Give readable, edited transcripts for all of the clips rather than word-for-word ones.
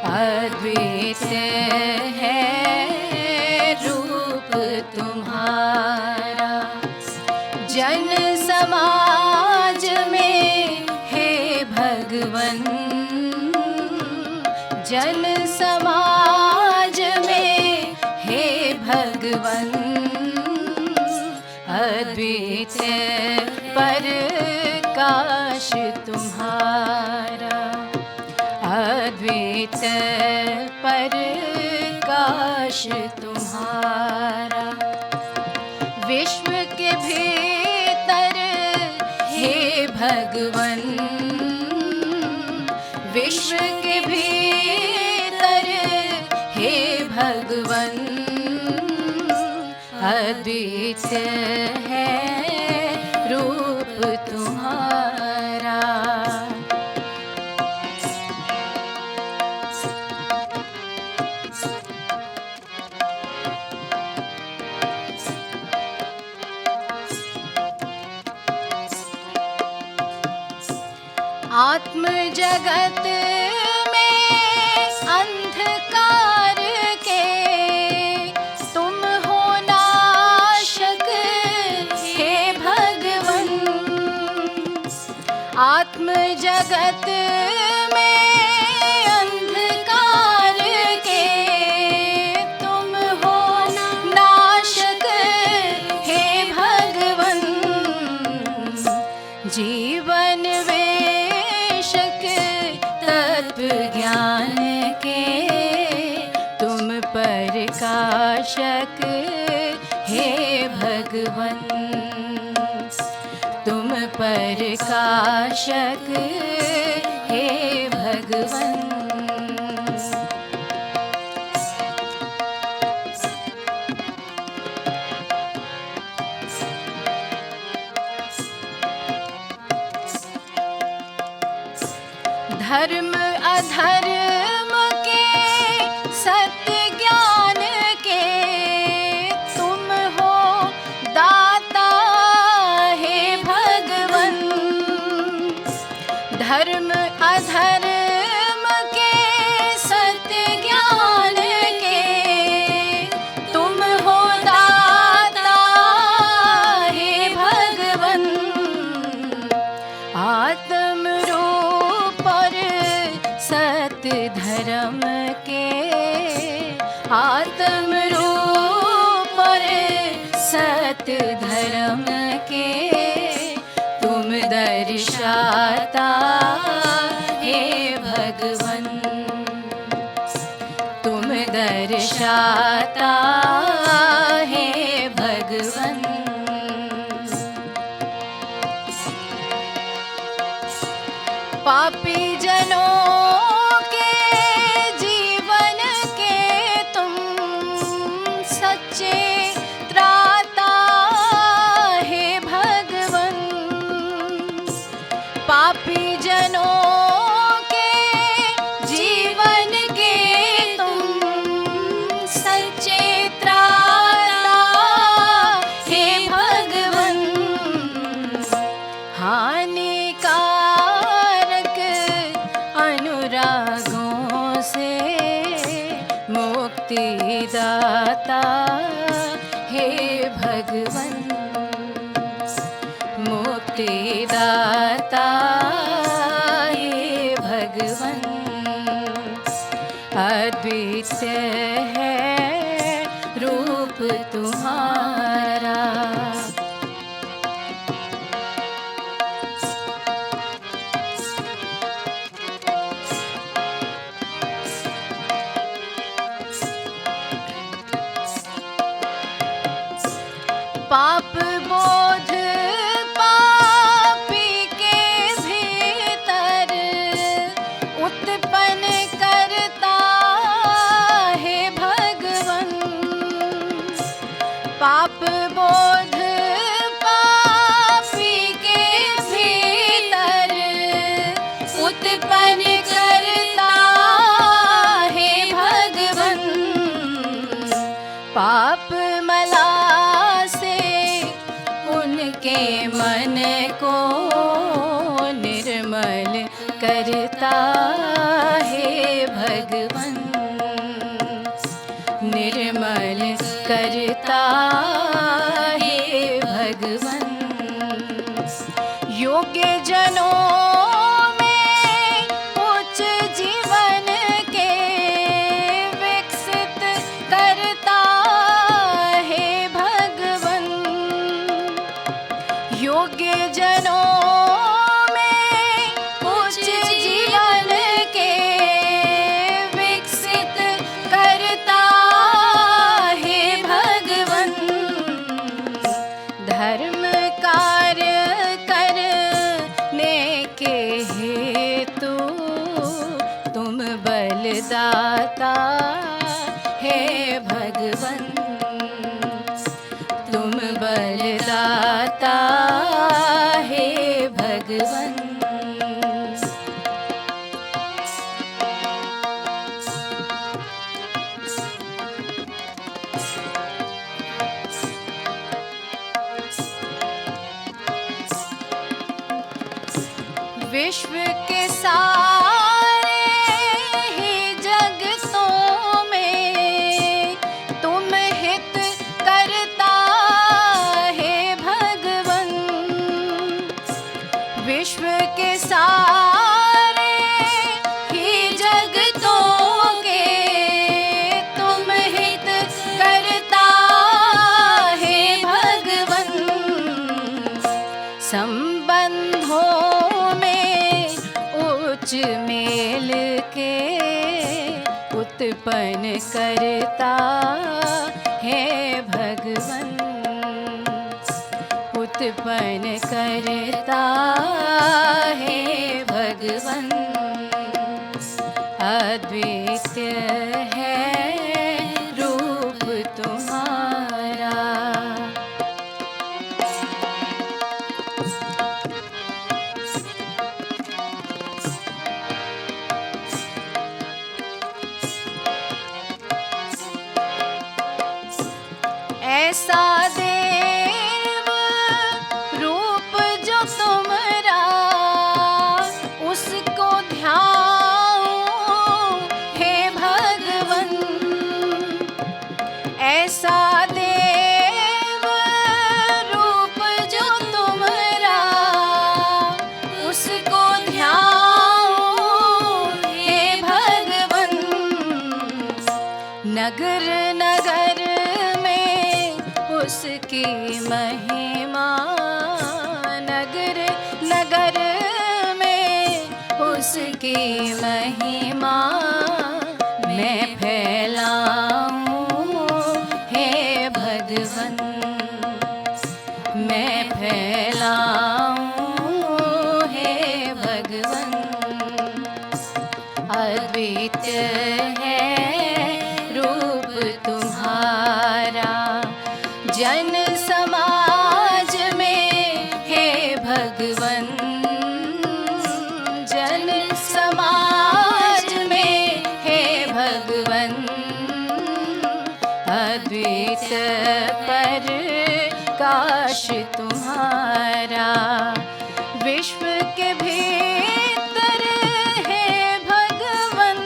अद्वैत है रूप तुम्हारा, जन समाज में हे भगवन, जन समाज में हे भगवन। अद्वैत प्रकाश तुम्हारा, अद्वैत प्रकाश तुम्हारा। विश्व के भीतर हे भगवन, विश्व के भीतर हे भगवन। अद्वैत है रूप तुम्हारा। आत्म जगत में अंधकार के तुम हो नाशक हे भगवन। आत्म जगत में अंधकार के तुम हो नाशक हे भगवन। जीवन तत्व ज्ञान के तुम प्रकाशक हे भगवन, तुम प्रकाशक हे भगवन। धर्म अधर्म के सत्य ज्ञान के तुम हो दाता हे भगवन। धर्म अधर्म के सत्य ज्ञान के तुम हो दाता हे भगवन। आत्म सत्य धर्म के आत्म रूप सत्य धर्म के तुम दर्शाता हे भगवन, तुम दर्शाता हे भगवन। पापी जनों के जीवन के तुम सच्चे त्राता हे भगवन। पापी जनों के जीवन के तुम सच्चे त्राता हे भगवन। हानिकारक अनुरागों से मुक्ति दाता हे भगवन, मुक्ति दाता हे भगवन। अद्वैत है रूप तुम्हारा। पाप बोध पापी के भीतर उत्पन्न करता है भगवन। पाप बोध मन को निर्मल करता है भगवन, निर्मल करता है भगवन। योग्य जनों में उच्च जीवन के विकसित करता है भगवन, योग्य जनों में उच्च जीवन के विकसित करता है भगवन। धर्म कार्य करने के हेतु तुम बलदाता है भगवन, तुम बलदाता है भगवन। विश्व के सारे ही जगतों में तुम हित करता है भगवन, विश्व के सारे ही जगतों के तुम हित करता है भगवन। संबंधों उच्च मेल के उत्पन्न करता है भगवन, उत्पन्न करता है भगवन। अद्वितीय है रूप तुम्हारा, ऐसा देव रूप जो तुम्हारा उसको ध्याओ हे भगवन, ऐसा देव रूप जो तुम्हारा उसको ध्याओ हे भगवन। नगर नगर उसकी महिमा, नगर नगर में उसकी महिमा मैं फैलाऊं हे भगवन, मैं फैलाऊं हे भगवन। अद्वितीय है रूप तुम्हारा, जन समाज में हे भगवन, जन समाज में हे भगवन। अद्वितीय प्रकाश तुम्हारा विश्व के भीतर है भगवन,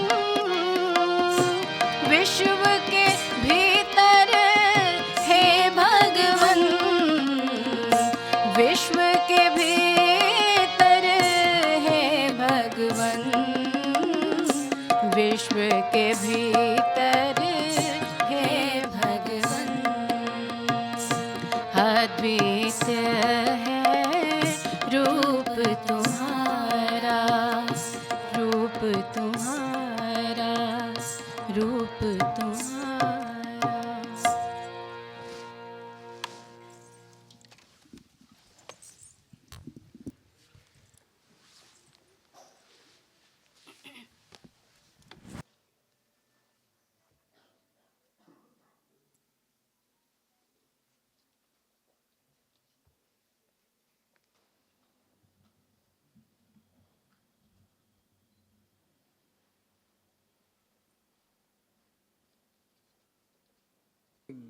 विश्व के भीतर है भगवन, विश्व के भीतर है भगवन, विश्व के भीतर है भगवन। अद्वितीय है रूप तुम्हारा, रूप तुम्हारा, रूप तुम्हारा।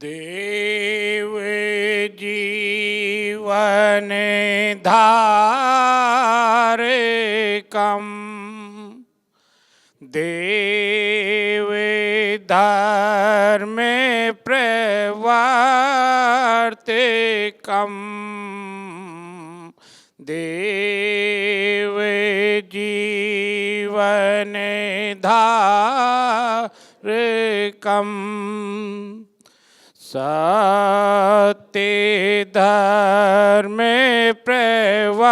देव जीवात्मा वनेधारेकम् देवे धर्मे प्रवर्तिकम् देवे जीवने धारकम् सत्य धर्मे प्रवर्तिकम्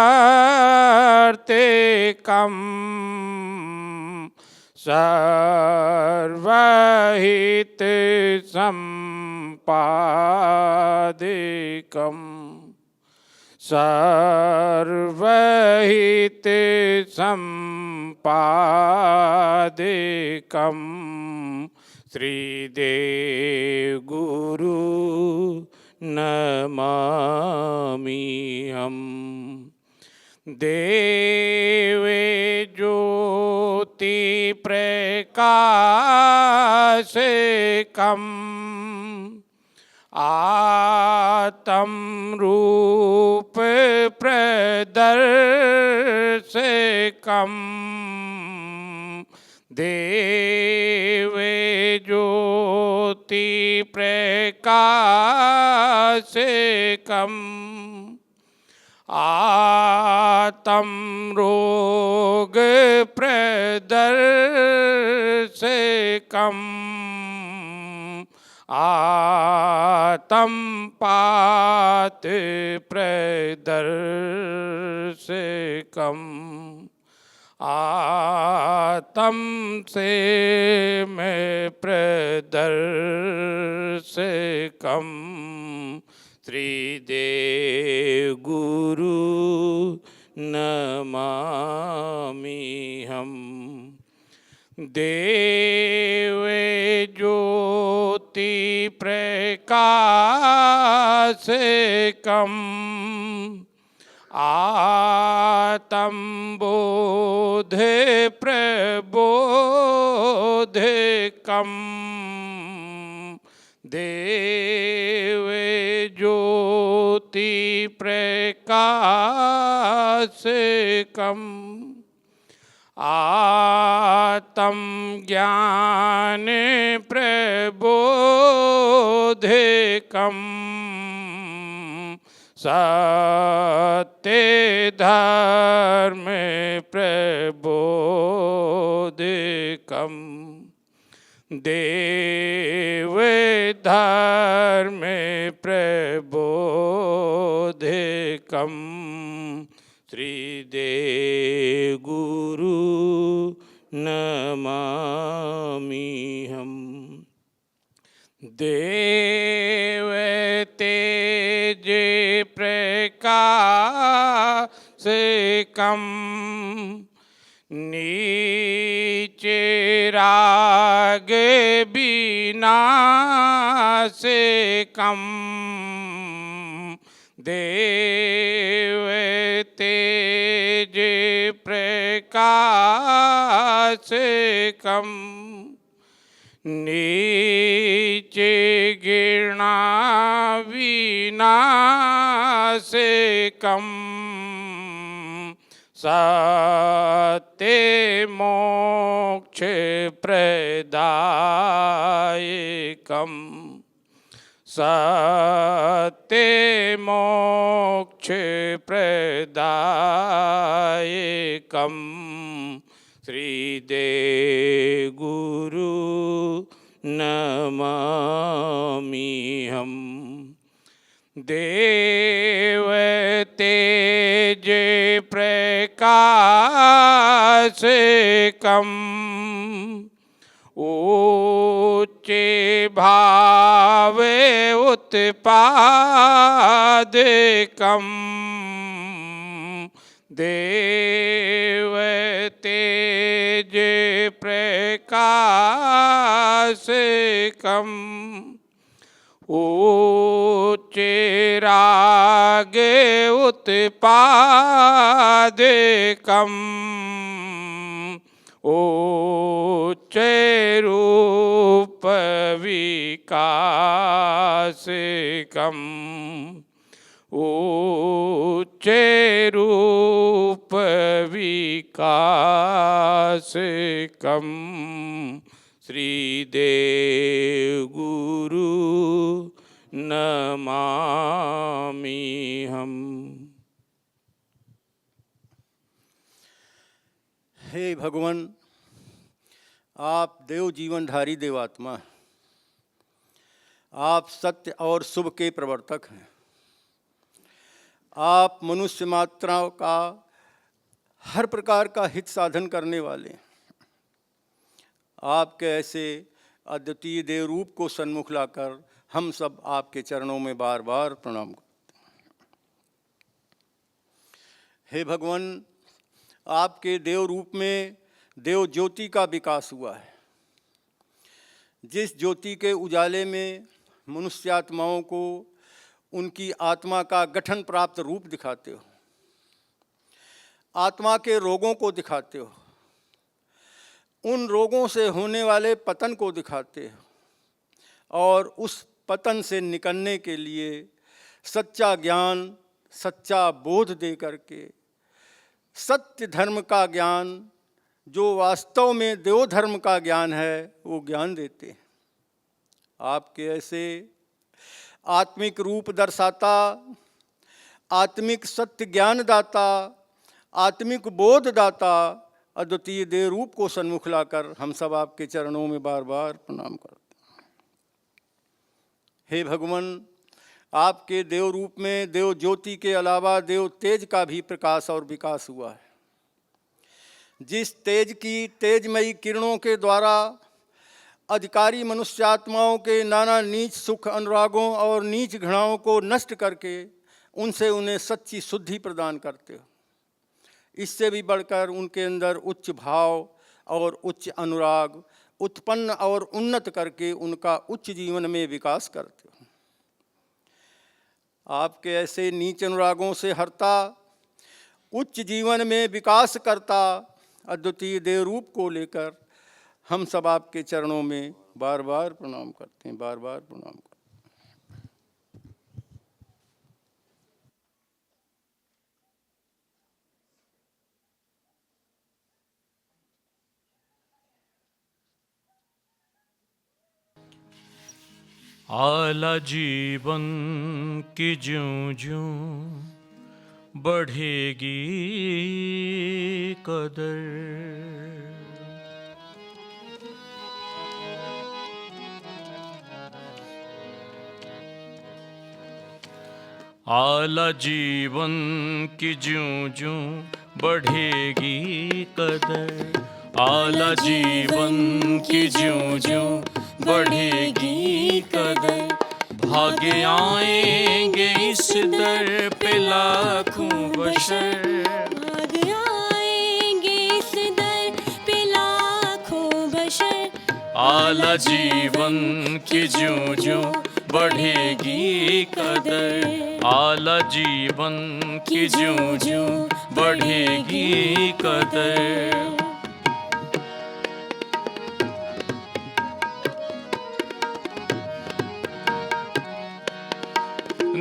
सर्वहित सम्पादकम् सर्वहित सम्पादकम् श्रीदेव गुरु नमाम्यहम् देवे ज्योति प्रकाशकम् आत्म रूप प्रदर्शकम् देवे ज्योति प्रकाशकम् आत्म रोग प्रदर्शकम् आत्म पात प्रदर्शकम् आत्म से में प्रदर्शकम् श्रीदेव गुरु नमाम्यहम् देवे ज्योति प्रकाशकम् आत्म बोध प्रबोधकम् देवे ज्योति प्रकाशकम् आत्म ज्ञान प्रबोधकम् सत्य धर्म प्रबोधकम् देव धर्म प्रबोधकम् श्रीदेव गुरु नमाम्यहम् देव तेज प्रकाशकम् नीचे राग विनाशकम् देव तेज प्रकाशकम् नीचे गिरणा विनाशकम् सत्य मोक्ष प्रदायकम् सत्य मोक्ष प्रदायकम् श्रीदेव गुरु नमाम्यहम् देव तेज प्रकाशकम् ऊंचे भावे उत्पादकम् देव तेज प्रकाशकम् ऊंचे राग उत्पादकम् उच्चे रूप विकासकम् ऊंचे रूप विकास कम श्रीदेव गुरु नमामि हम। हे भगवान, आप देव जीवनधारी देवात्मा हैं। आप सत्य और शुभ के प्रवर्तक हैं। आप मनुष्य मात्रा का हर प्रकार का हित साधन करने वाले हैं। आपके ऐसे अद्वितीय देव रूप को सन्मुख लाकर हम सब आपके चरणों में बार बार प्रणाम करते हैं। हे भगवान, आपके देव रूप में देव ज्योति का विकास हुआ है। जिस ज्योति के उजाले में मनुष्यात्माओं को उनकी आत्मा का गठन प्राप्त रूप दिखाते हो, आत्मा के रोगों को दिखाते हो, उन रोगों से होने वाले पतन को दिखाते हो और उस पतन से निकलने के लिए सच्चा ज्ञान, सच्चा बोध दे करके सत्य धर्म का ज्ञान, जो वास्तव में देव धर्म का ज्ञान है, वो ज्ञान देते हैं। आपके ऐसे आत्मिक रूप दर्शाता, आत्मिक सत्य ज्ञान दाता, आत्मिक बोध दाता अद्वितीय देव रूप को सन्मुख लाकर हम सब आपके चरणों में बार बार प्रणाम करते हैं। हे भगवान, आपके देव रूप में देव ज्योति के अलावा देव तेज का भी प्रकाश और विकास हुआ है। जिस तेज की तेजमयी किरणों के द्वारा अधिकारी मनुष्यात्माओं के नाना नीच सुख अनुरागों और नीच घृणाओं को नष्ट करके उनसे उन्हें सच्ची शुद्धि प्रदान करते हो, इससे भी बढ़कर उनके अंदर उच्च भाव और उच्च अनुराग उत्पन्न और उन्नत करके उनका उच्च जीवन में विकास करते हो। आपके ऐसे नीच अनुरागों से हरता, उच्च जीवन में विकास करता अद्वितीय देव रूप को लेकर हम सब आपके चरणों में बार बार प्रणाम करते हैं, बार बार प्रणाम करते हैं। आला जीवन की ज्यों ज्यों बढ़ेगी कदर, आला जीवन की ज्यों ज्यों बढ़ेगी कदर, आला जीवन की ज्यों ज्यों बढ़ेगी कदर, भागे आएंगे इस दर पे लाखों बशर, भागे आएंगे इस दर पे लाखों बशर, आला जीवन की ज्यों ज्यों बढ़ेगी कदर, आला जीवन की ज्यों ज्यों बढ़ेगी कदर।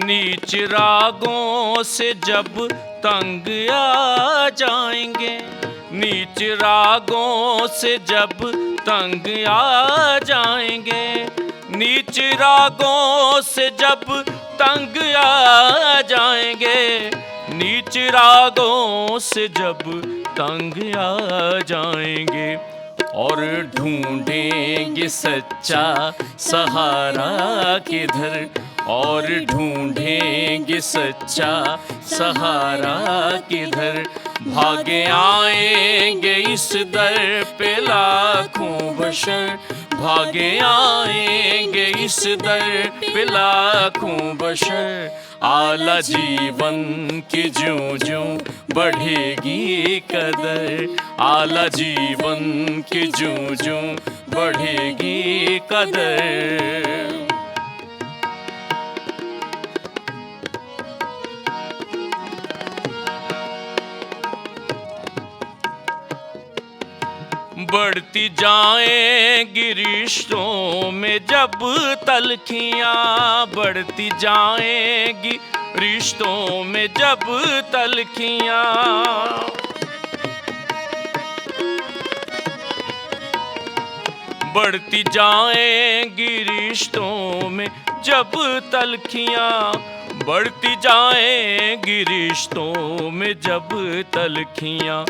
नीच रागों से जब तंग आ जाएंगे, नीच रागों से जब तंग आ जाएंगे, नीच रागों से जब तंग आ जाएंगे, नीच रागों से जब तंग आ जाएंगे, और ढूंढेंगे सच्चा सहारा किधर, और ढूंढेंगे सच्चा सहारा किधर, भागे आएंगे इस दर पे लाखों बशर, भागे आएंगे इस दर पे लाखों बशर, आला जीवन की ज्यों ज्यों बढ़ेगी कदर, आला जीवन की ज्यों ज्यों बढ़ेगी कदर। बढ़ती जाएंगी रिश्तों में जब तलखियाँ, बढ़ती जाएंगी रिश्तों में जब तलखियां, बढ़ती जाएंगी रिश्तों में जब तलखियां, बढ़ती जाएंगी रिश्तों में जब तलखियां,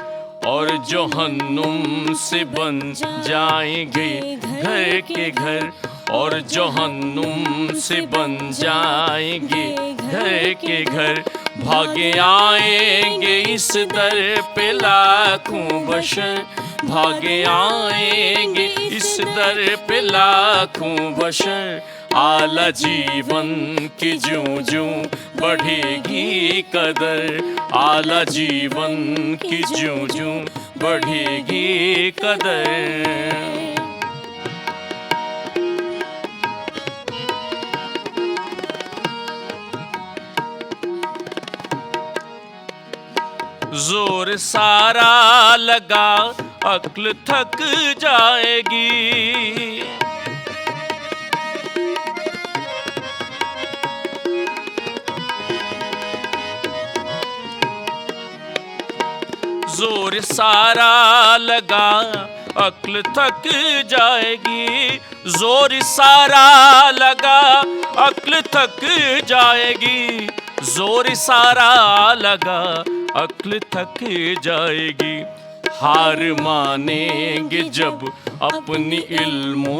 और जहन्नुम से बन जाएंगे घर के घर, और जहन्नुम से बन जाएंगे घर के घर। भागे आएंगे इस दर पे लाखों बशर, भागे आएंगे इस दर पे लाखों बशर। आला जीवन की ज्यों ज्यों बढ़ेगी कदर, आला जीवन की ज्यों ज्यों बढ़ेगी कदर। जोर सारा लगा अक्ल थक जाएगी, जोर सारा लगा अक्ल थक जाएगी, जोर सारा लगा अक्ल थक जाएगी, जोर सारा लगा अक्ल थक जाएगी। हार मानेंगे जब अपनी इल्मो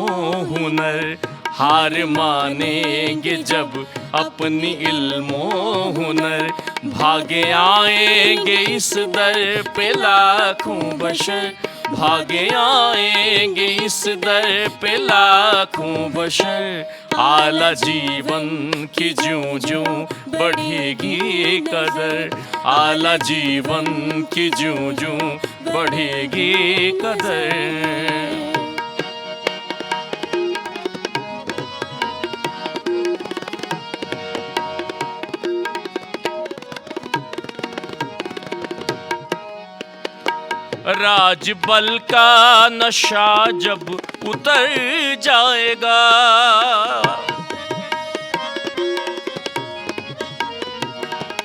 हुनर, हार मानेंगे जब अपनी इल्मो हुनर। भागे आएंगे इस दर पे लाखों बशर, भागे आएंगे इस दर पे लाखों बशर। आला जीवन की ज्यों ज्यों बढ़ेगी कदर, आला जीवन की ज्यों ज्यों बढ़ेगी कदर। राजबल का नशा जब उतर जाएगा,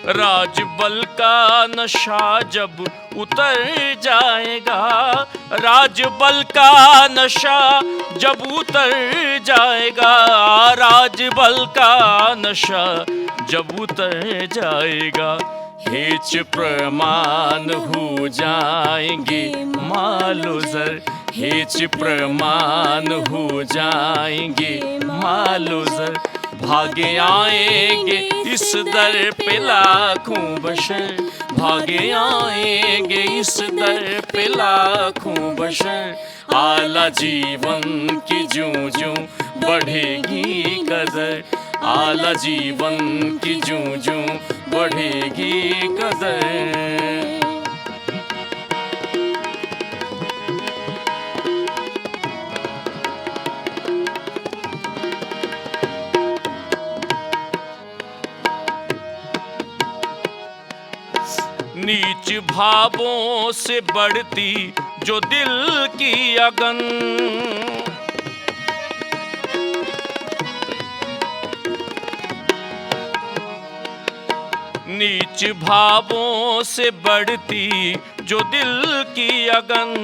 राजबल का नशा जब उतर जाएगा, राजबल का नशा जब उतर जाएगा, राजबल का नशा जब उतर जाएगा। हेच प्रमाण हो जाएंगे मालो ज़र, हेच प्रमाण हो जाएंगे मालो ज़र। भागे आएंगे इस दर पे लाखों बशर, भागे आएंगे इस दर पे लाखों बशर। आला जीवन की ज्यों ज्यों बढ़ेगी कदर, आला जीवन की ज्यों ज्यों बढ़ेगी कदर। नीच भावों से बढ़ती जो दिल की अगन, नीच भावों से बढ़ती जो दिल की अगन,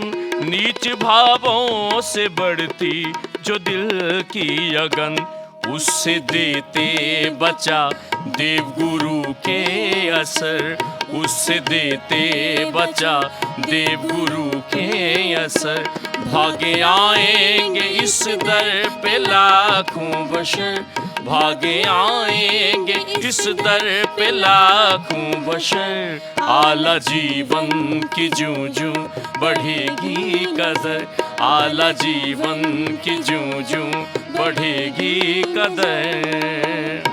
नीच भावों से बढ़ती जो दिल की अगन। उससे देते बचा देव गुरु के असर, उससे देते बचा देव गुरु के असर। भागे आएंगे इस दर पे लाखों बशर, भागे आएंगे इस दर पे लाखों बशर। आला जीवन की ज्यों ज्यों बढ़ेगी कदर, आला जीवन की ज्यों ज्यों बढ़ेगी कदर।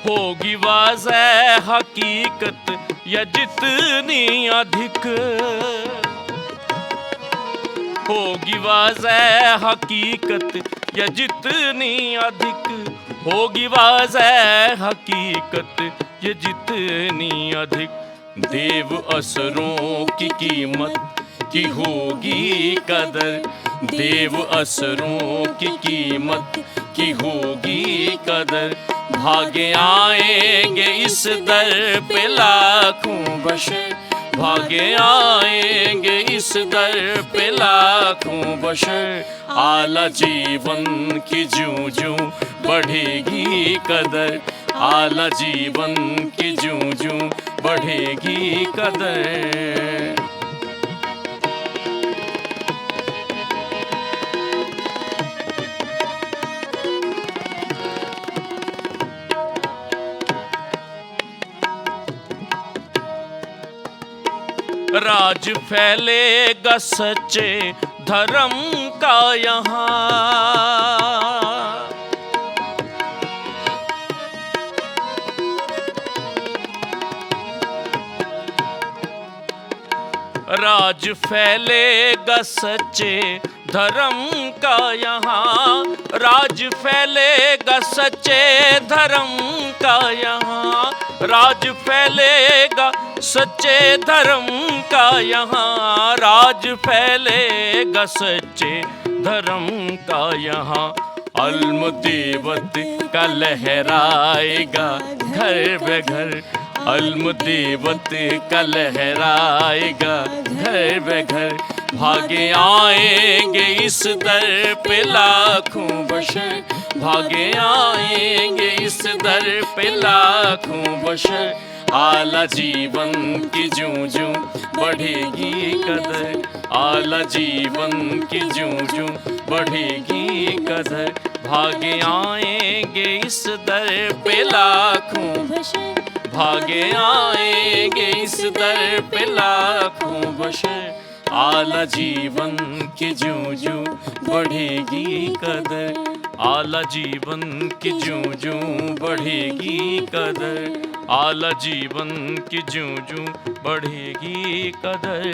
होगी वाज़ेह हकीकत या जितनी अधिक, होगी वाज़ेह हकीकत या जितनी अधिक, होगी वाज़ह हकीकत ये जितनी अधिक, देव असुरों की कीमत की होगी कदर, देव असुरों की कीमत की होगी कदर। भागे आएंगे इस दर पे लाखों बशर, भागे आएंगे इस दर पे लाखों बशर। आला जीवन की जूं जूं बढ़ेगी कदर, आला जीवन की जूं जूं बढ़ेगी कदर। राज फैलेगा सच्चे धर्म का यहाँ, राज फैलेगा सच्चे धर्म का यहाँ, राज फैलेगा सच्चे धर्म का यहाँ, राज फैलेगा सच्चे धर्म का यहाँ, राज फैलेगा सच्चे धर्म का यहाँ। अल्म देवत का लहराएगा घर बे घर, अल्म देवत का लहराएगा घर बे घर। भागे आएंगे इस दर पे लाखों बशर, भागे आएंगे इस दर पे लाखों बशर। आला जीवन की जूं जूं बढ़ेगी कदर, आला जीवन की जूं जूं बढ़ेगी कदर। भागे आएंगे इस दर पे लाखों बशर, भागे आएंगे इस दर पे लाखों बशर। आला जीवन की जूं जूं बढ़ेगी कदर, आला जीवन की जूं जूं बढ़ेगी कदर, आला जीवन की जूं जूं बढ़ेगी कदर।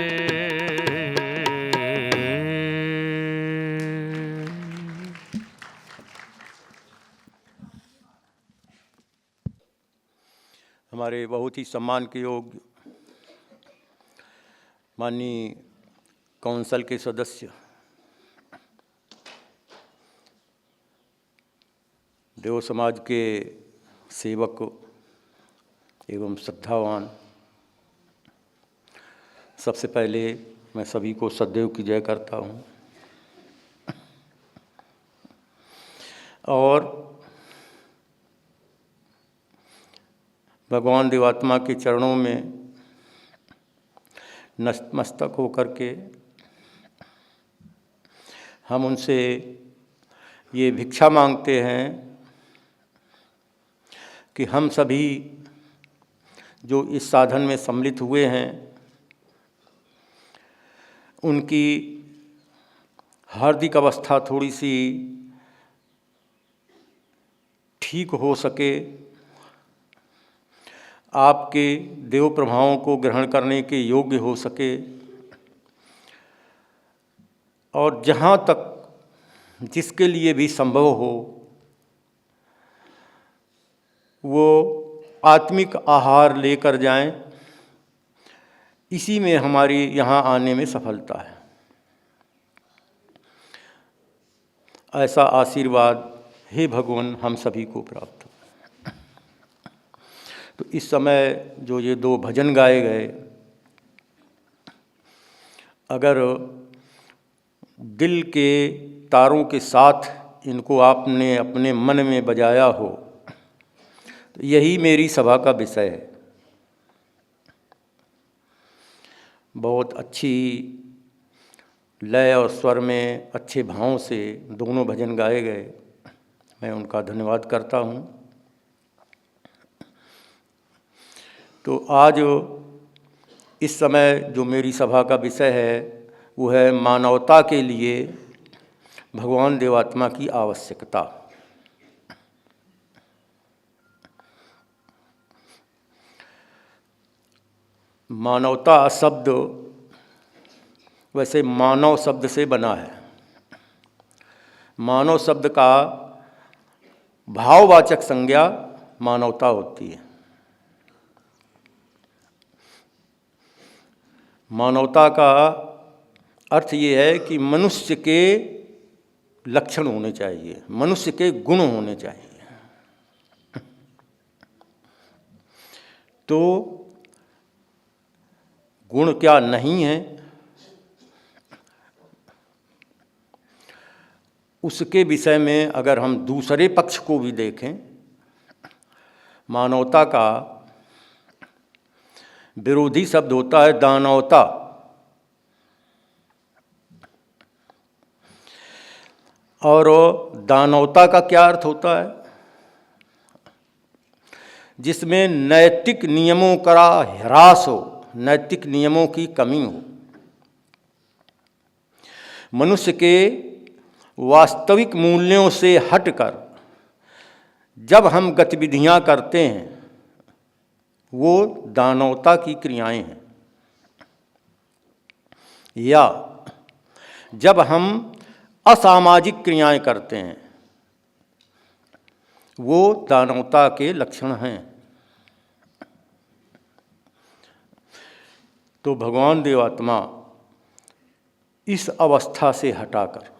हमारे बहुत ही सम्मान के योग्य माननीय काउंसिल के सदस्य, देव समाज के सेवक एवं श्रद्धावान, सबसे पहले मैं सभी को सदैव की जय करता हूँ और भगवान देवात्मा के चरणों में नतमस्तक होकर के हम उनसे ये भिक्षा मांगते हैं कि हम सभी जो इस साधन में सम्मिलित हुए हैं उनकी हार्दिक अवस्था थोड़ी सी ठीक हो सके, आपके देव प्रभावों को ग्रहण करने के योग्य हो सके और जहाँ तक जिसके लिए भी संभव हो वो आत्मिक आहार लेकर जाएं, इसी में हमारी यहाँ आने में सफलता है। ऐसा आशीर्वाद हे भगवान हम सभी को प्राप्त हो। तो इस समय जो ये दो भजन गाए गए, अगर दिल के तारों के साथ इनको आपने अपने मन में बजाया हो तो यही मेरी सभा का विषय है। बहुत अच्छी लय और स्वर में अच्छे भाव से दोनों भजन गाए गए, मैं उनका धन्यवाद करता हूँ। तो आज इस समय जो मेरी सभा का विषय है वो है मानवता के लिए भगवान देवात्मा की आवश्यकता। मानवता शब्द वैसे मानव शब्द से बना है। मानव शब्द का भाववाचक संज्ञा मानवता होती है। मानवता का अर्थ ये है कि मनुष्य के लक्षण होने चाहिए, मनुष्य के गुण होने चाहिए। तो गुण क्या नहीं है, उसके विषय में अगर हम दूसरे पक्ष को भी देखें, मानवता का विरोधी शब्द होता है दानवता। और दानवता का क्या अर्थ होता है? जिसमें नैतिक नियमों का ह्रास हो, नैतिक नियमों की कमी हो, मनुष्य के वास्तविक मूल्यों से हटकर जब हम गतिविधियां करते हैं वो दानवता की क्रियाएं हैं। या जब हम असामाजिक क्रियाएं करते हैं वो दानवता के लक्षण हैं। तो भगवान देवात्मा इस अवस्था से हटाकर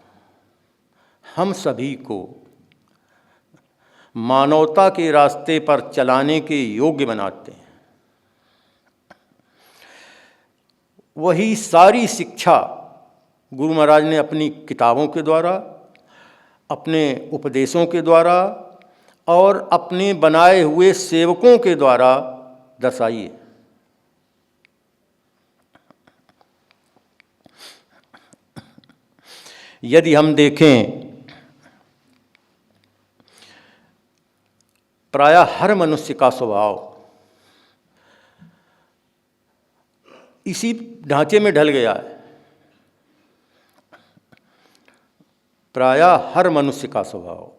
हम सभी को मानवता के रास्ते पर चलाने के योग्य बनाते हैं। वही सारी शिक्षा गुरु महाराज ने अपनी किताबों के द्वारा, अपने उपदेशों के द्वारा और अपने बनाए हुए सेवकों के द्वारा दर्शाई है। यदि हम देखें, प्रायः हर मनुष्य का स्वभाव इसी ढांचे में ढल गया है। प्रायः हर मनुष्य का स्वभाव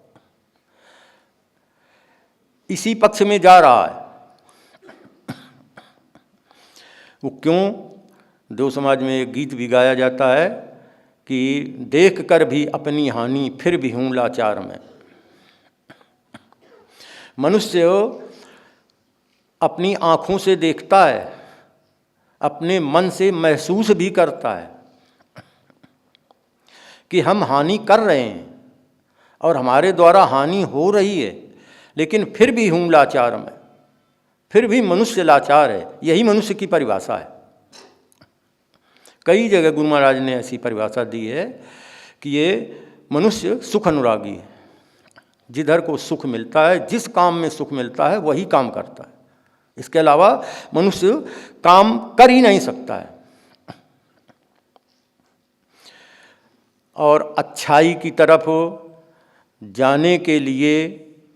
इसी पक्ष में जा रहा है। वो क्यों? देव समाज में एक गीत भी गाया जाता है कि देख कर भी अपनी हानि फिर भी हूँ लाचार में। मनुष्य अपनी आँखों से देखता है, अपने मन से महसूस भी करता है कि हम हानि कर रहे हैं और हमारे द्वारा हानि हो रही है, लेकिन फिर भी हूँ लाचार में, फिर भी मनुष्य लाचार है। यही मनुष्य की परिभाषा है। कई जगह गुरु महाराज ने ऐसी परिभाषा दी है कि ये मनुष्य सुख अनुरागी है। जिधर को सुख मिलता है, जिस काम में सुख मिलता है वही काम करता है। इसके अलावा मनुष्य काम कर ही नहीं सकता है। और अच्छाई की तरफ जाने के लिए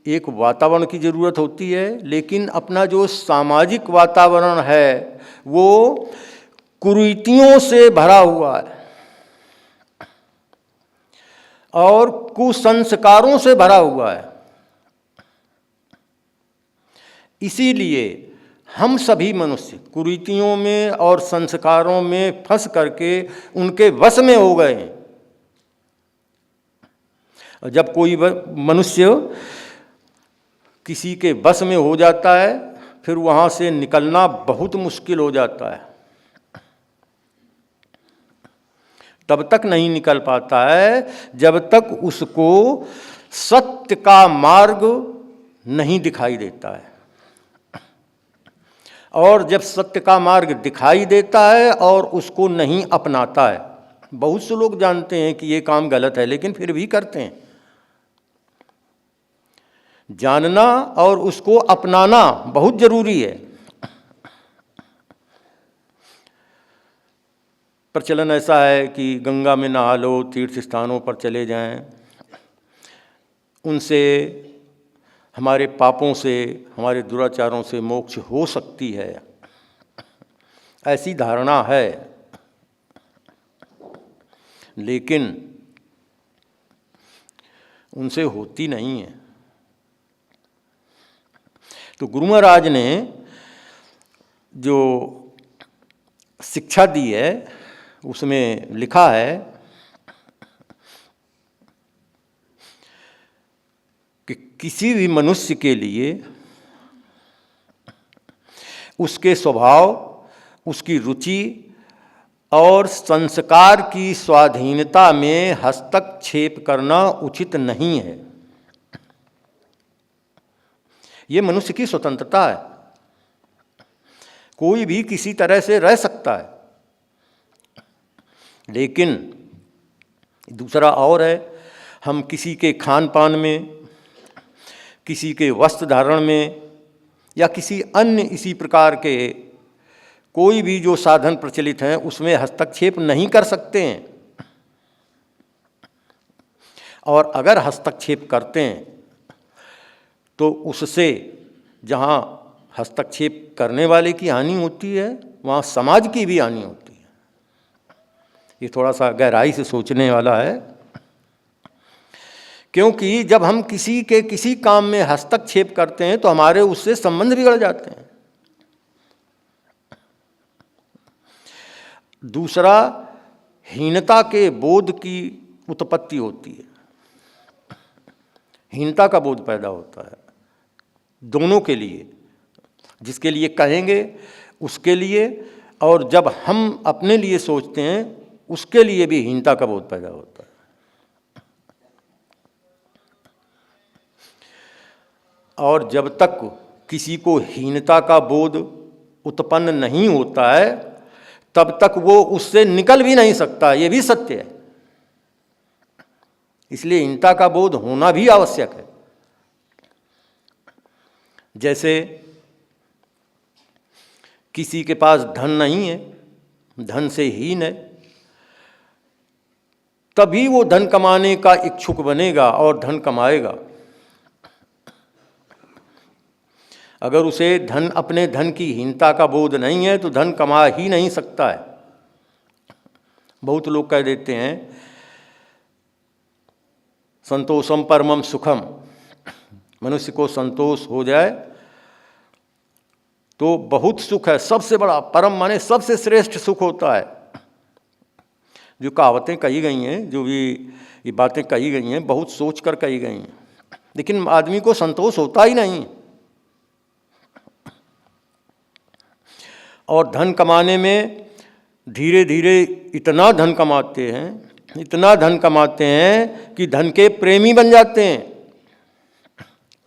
एक वातावरण की ज़रूरत होती है, लेकिन अपना जो सामाजिक वातावरण है वो कुरीतियों से भरा हुआ है और कुसंस्कारों से भरा हुआ है। इसीलिए हम सभी मनुष्य कुरीतियों में और संस्कारों में फंस करके उनके वश में हो गए हैं। और जब कोई मनुष्य किसी के वश में हो जाता है फिर वहाँ से निकलना बहुत मुश्किल हो जाता है। तब तक नहीं निकल पाता है जब तक उसको सत्य का मार्ग नहीं दिखाई देता है। और जब सत्य का मार्ग दिखाई देता है और उसको नहीं अपनाता है, बहुत से लोग जानते हैं कि ये काम गलत है लेकिन फिर भी करते हैं। जानना और उसको अपनाना बहुत जरूरी है। प्रचलन ऐसा है कि गंगा में नहा लो, तीर्थ स्थानों पर चले जाएं, उनसे हमारे पापों से, हमारे दुराचारों से मोक्ष हो सकती है, ऐसी धारणा है। लेकिन उनसे होती नहीं है। तो गुरु महाराज ने जो शिक्षा दी है उसमें लिखा है कि किसी भी मनुष्य के लिए उसके स्वभाव, उसकी रुचि और संस्कार की स्वाधीनता में हस्तक्षेप करना उचित नहीं है। ये मनुष्य की स्वतंत्रता है, कोई भी किसी तरह से रह सकता है। लेकिन दूसरा और है, हम किसी के खान पान में, किसी के वस्त्र धारण में या किसी अन्य इसी प्रकार के कोई भी जो साधन प्रचलित हैं उसमें हस्तक्षेप नहीं कर सकते हैं। और अगर हस्तक्षेप करते हैं तो उससे जहाँ हस्तक्षेप करने वाले की हानि होती है वहाँ समाज की भी हानि होती है। ये थोड़ा सा गहराई से सोचने वाला है, क्योंकि जब हम किसी के किसी काम में हस्तक्षेप करते हैं तो हमारे उससे संबंध बिगड़ जाते हैं। दूसरा, हीनता के बोध की उत्पत्ति होती है, हीनता का बोध पैदा होता है दोनों के लिए, जिसके लिए कहेंगे उसके लिए, और जब हम अपने लिए सोचते हैं उसके लिए भी हीनता का बोध पैदा होता है। और जब तक किसी को हीनता का बोध उत्पन्न नहीं होता है तब तक वो उससे निकल भी नहीं सकता, ये भी सत्य है। इसलिए हीनता का बोध होना भी आवश्यक है। जैसे किसी के पास धन नहीं है, धन से हीन है, तभी वो धन कमाने का इच्छुक बनेगा और धन कमाएगा। अगर उसे धन, अपने धन की हीनता का बोध नहीं है तो धन कमा ही नहीं सकता है। बहुत लोग कह देते हैं संतोषम परमम सुखम, मनुष्य को संतोष हो जाए तो बहुत सुख है, सबसे बड़ा, परम माने सबसे श्रेष्ठ सुख होता है। जो कहावतें कही गई हैं, जो भी ये बातें कही गई हैं, बहुत सोच कर कही गई हैं, लेकिन आदमी को संतोष होता ही नहीं। और धन कमाने में धीरे धीरे इतना धन कमाते हैं, इतना धन कमाते हैं कि धन के प्रेमी बन जाते हैं।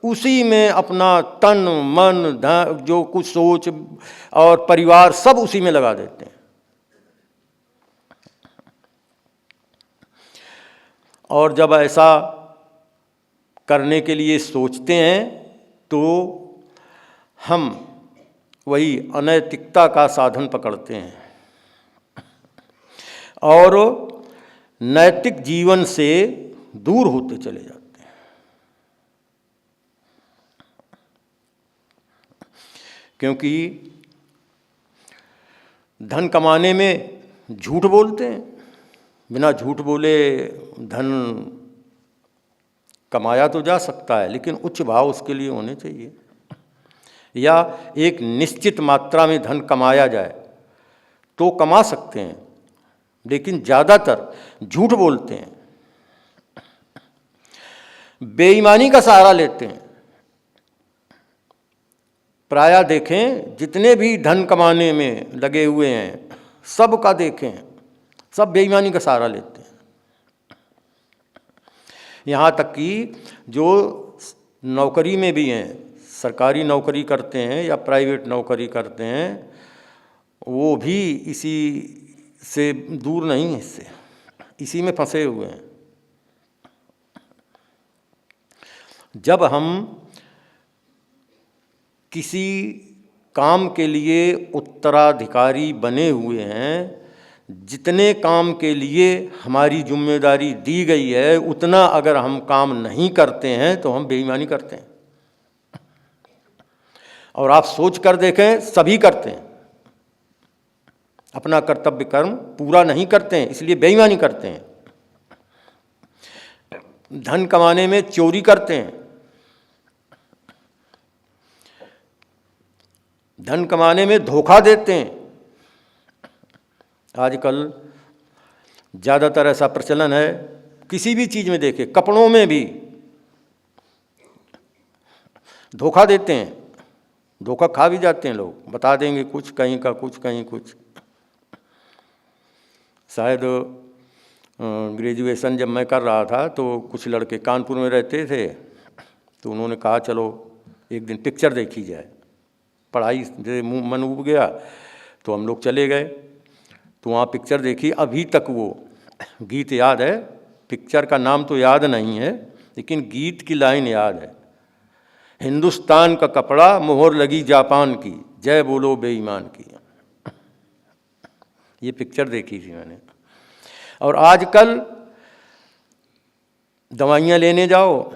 उसी में अपना तन मन धन, जो कुछ सोच और परिवार सब उसी में लगा देते हैं। और जब ऐसा करने के लिए सोचते हैं तो हम वही अनैतिकता का साधन पकड़ते हैं और नैतिक जीवन से दूर होते चले जाते हैं। क्योंकि धन कमाने में झूठ बोलते हैं, बिना झूठ बोले धन कमाया तो जा सकता है, लेकिन उच्च भाव उसके लिए होने चाहिए। या एक निश्चित मात्रा में धन कमाया जाए तो कमा सकते हैं, लेकिन ज़्यादातर झूठ बोलते हैं, बेईमानी का सहारा लेते हैं। प्रायः देखें, जितने भी धन कमाने में लगे हुए हैं सब का देखें, सब बेईमानी का सहारा लेते हैं। यहाँ तक कि जो नौकरी में भी हैं, सरकारी नौकरी करते हैं या प्राइवेट नौकरी करते हैं, वो भी इसी से दूर नहीं है, इससे इसी में फंसे हुए हैं। जब हम किसी काम के लिए उत्तराधिकारी बने हुए हैं, जितने काम के लिए हमारी जिम्मेदारी दी गई है उतना अगर हम काम नहीं करते हैं तो हम बेईमानी करते हैं। और आप सोच कर देखें, सभी करते हैं, अपना कर्तव्य कर्म पूरा नहीं करते हैं, इसलिए बेईमानी करते हैं। धन कमाने में चोरी करते हैं, धन कमाने में धोखा देते हैं। आजकल ज़्यादातर ऐसा प्रचलन है, किसी भी चीज़ में देखें, कपड़ों में भी धोखा देते हैं, धोखा खा भी जाते हैं लोग, बता देंगे कुछ, कहीं का कुछ, कहीं कुछ। शायद ग्रेजुएशन जब मैं कर रहा था तो कुछ लड़के कानपुर में रहते थे, तो उन्होंने कहा चलो एक दिन पिक्चर देखी जाए। पढ़ाई से मन उब गया तो हम लोग चले गए, तो वहाँ पिक्चर देखी। अभी तक वो गीत याद है, पिक्चर का नाम तो याद नहीं है, लेकिन गीत की लाइन याद है। हिंदुस्तान का कपड़ा मोहर लगी जापान की, जय बोलो बेईमान की। ये पिक्चर देखी थी मैंने। और आजकल दवाइयाँ लेने जाओ,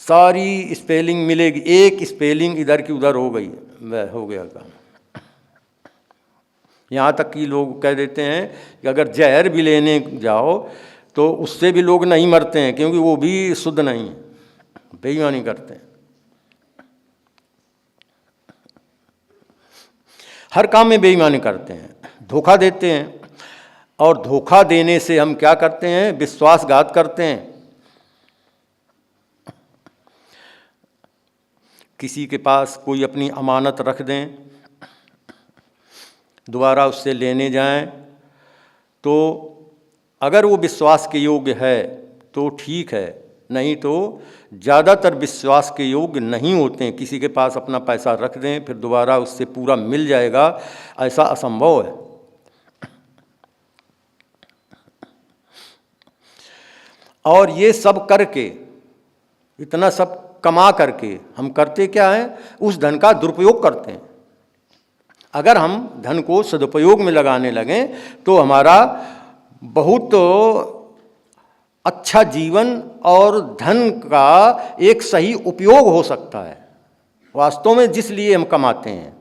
सारी स्पेलिंग मिलेगी, एक स्पेलिंग इधर की उधर हो गई, वह हो गया काम। यहाँ तक कि लोग कह देते हैं कि अगर जहर भी लेने जाओ तो उससे भी लोग नहीं मरते हैं, क्योंकि वो भी शुद्ध नहीं है, बेईमानी करते हैं। हर काम में बेईमानी करते हैं, धोखा देते हैं। और धोखा देने से हम क्या करते हैं? विश्वासघात करते हैं। किसी के पास कोई अपनी अमानत रख दें, दोबारा उससे लेने जाएं, तो अगर वो विश्वास के योग्य है तो ठीक है, नहीं तो ज़्यादातर विश्वास के योग्य नहीं होते हैं। किसी के पास अपना पैसा रख दें फिर दोबारा उससे पूरा मिल जाएगा, ऐसा असंभव है। और ये सब करके, इतना सब कमा करके हम करते क्या हैं? उस धन का दुरुपयोग करते हैं। अगर हम धन को सदुपयोग में लगाने लगें तो हमारा बहुत अच्छा जीवन और धन का एक सही उपयोग हो सकता है, वास्तव में जिस लिए हम कमाते हैं।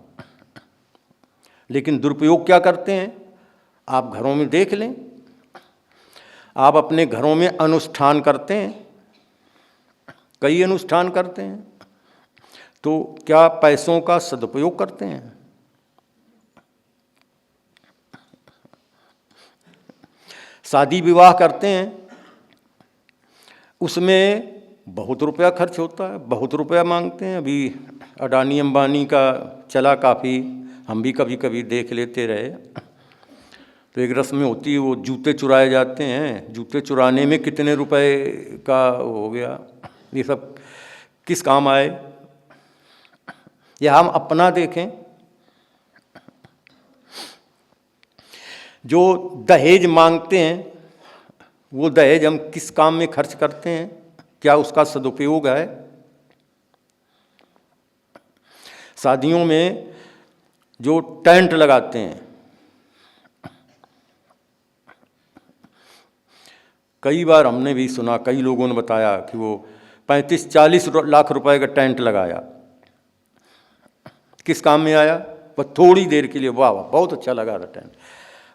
लेकिन दुरुपयोग क्या करते हैं? आप घरों में देख लें, आप अपने घरों में अनुष्ठान करते हैं, कई अनुष्ठान करते हैं, तो क्या पैसों का सदुपयोग करते हैं? शादी विवाह करते हैं, उसमें बहुत रुपया खर्च होता है, बहुत रुपया मांगते हैं। अभी अडानी अंबानी का चला काफ़ी, हम भी कभी कभी देख लेते रहे। तो एक रस्म होती है, वो जूते चुराए जाते हैं, जूते चुराने में कितने रुपए का हो गया। ये सब किस काम आए? या हम अपना देखें, जो दहेज मांगते हैं वो दहेज हम किस काम में खर्च करते हैं? क्या उसका सदुपयोग है? शादियों में जो टेंट लगाते हैं, कई बार हमने भी सुना, कई लोगों ने बताया कि वो 35-40 लाख रुपए का टेंट लगाया। किस काम में आया? बस थोड़ी देर के लिए, वाह वाह बहुत अच्छा लगा था टेंट,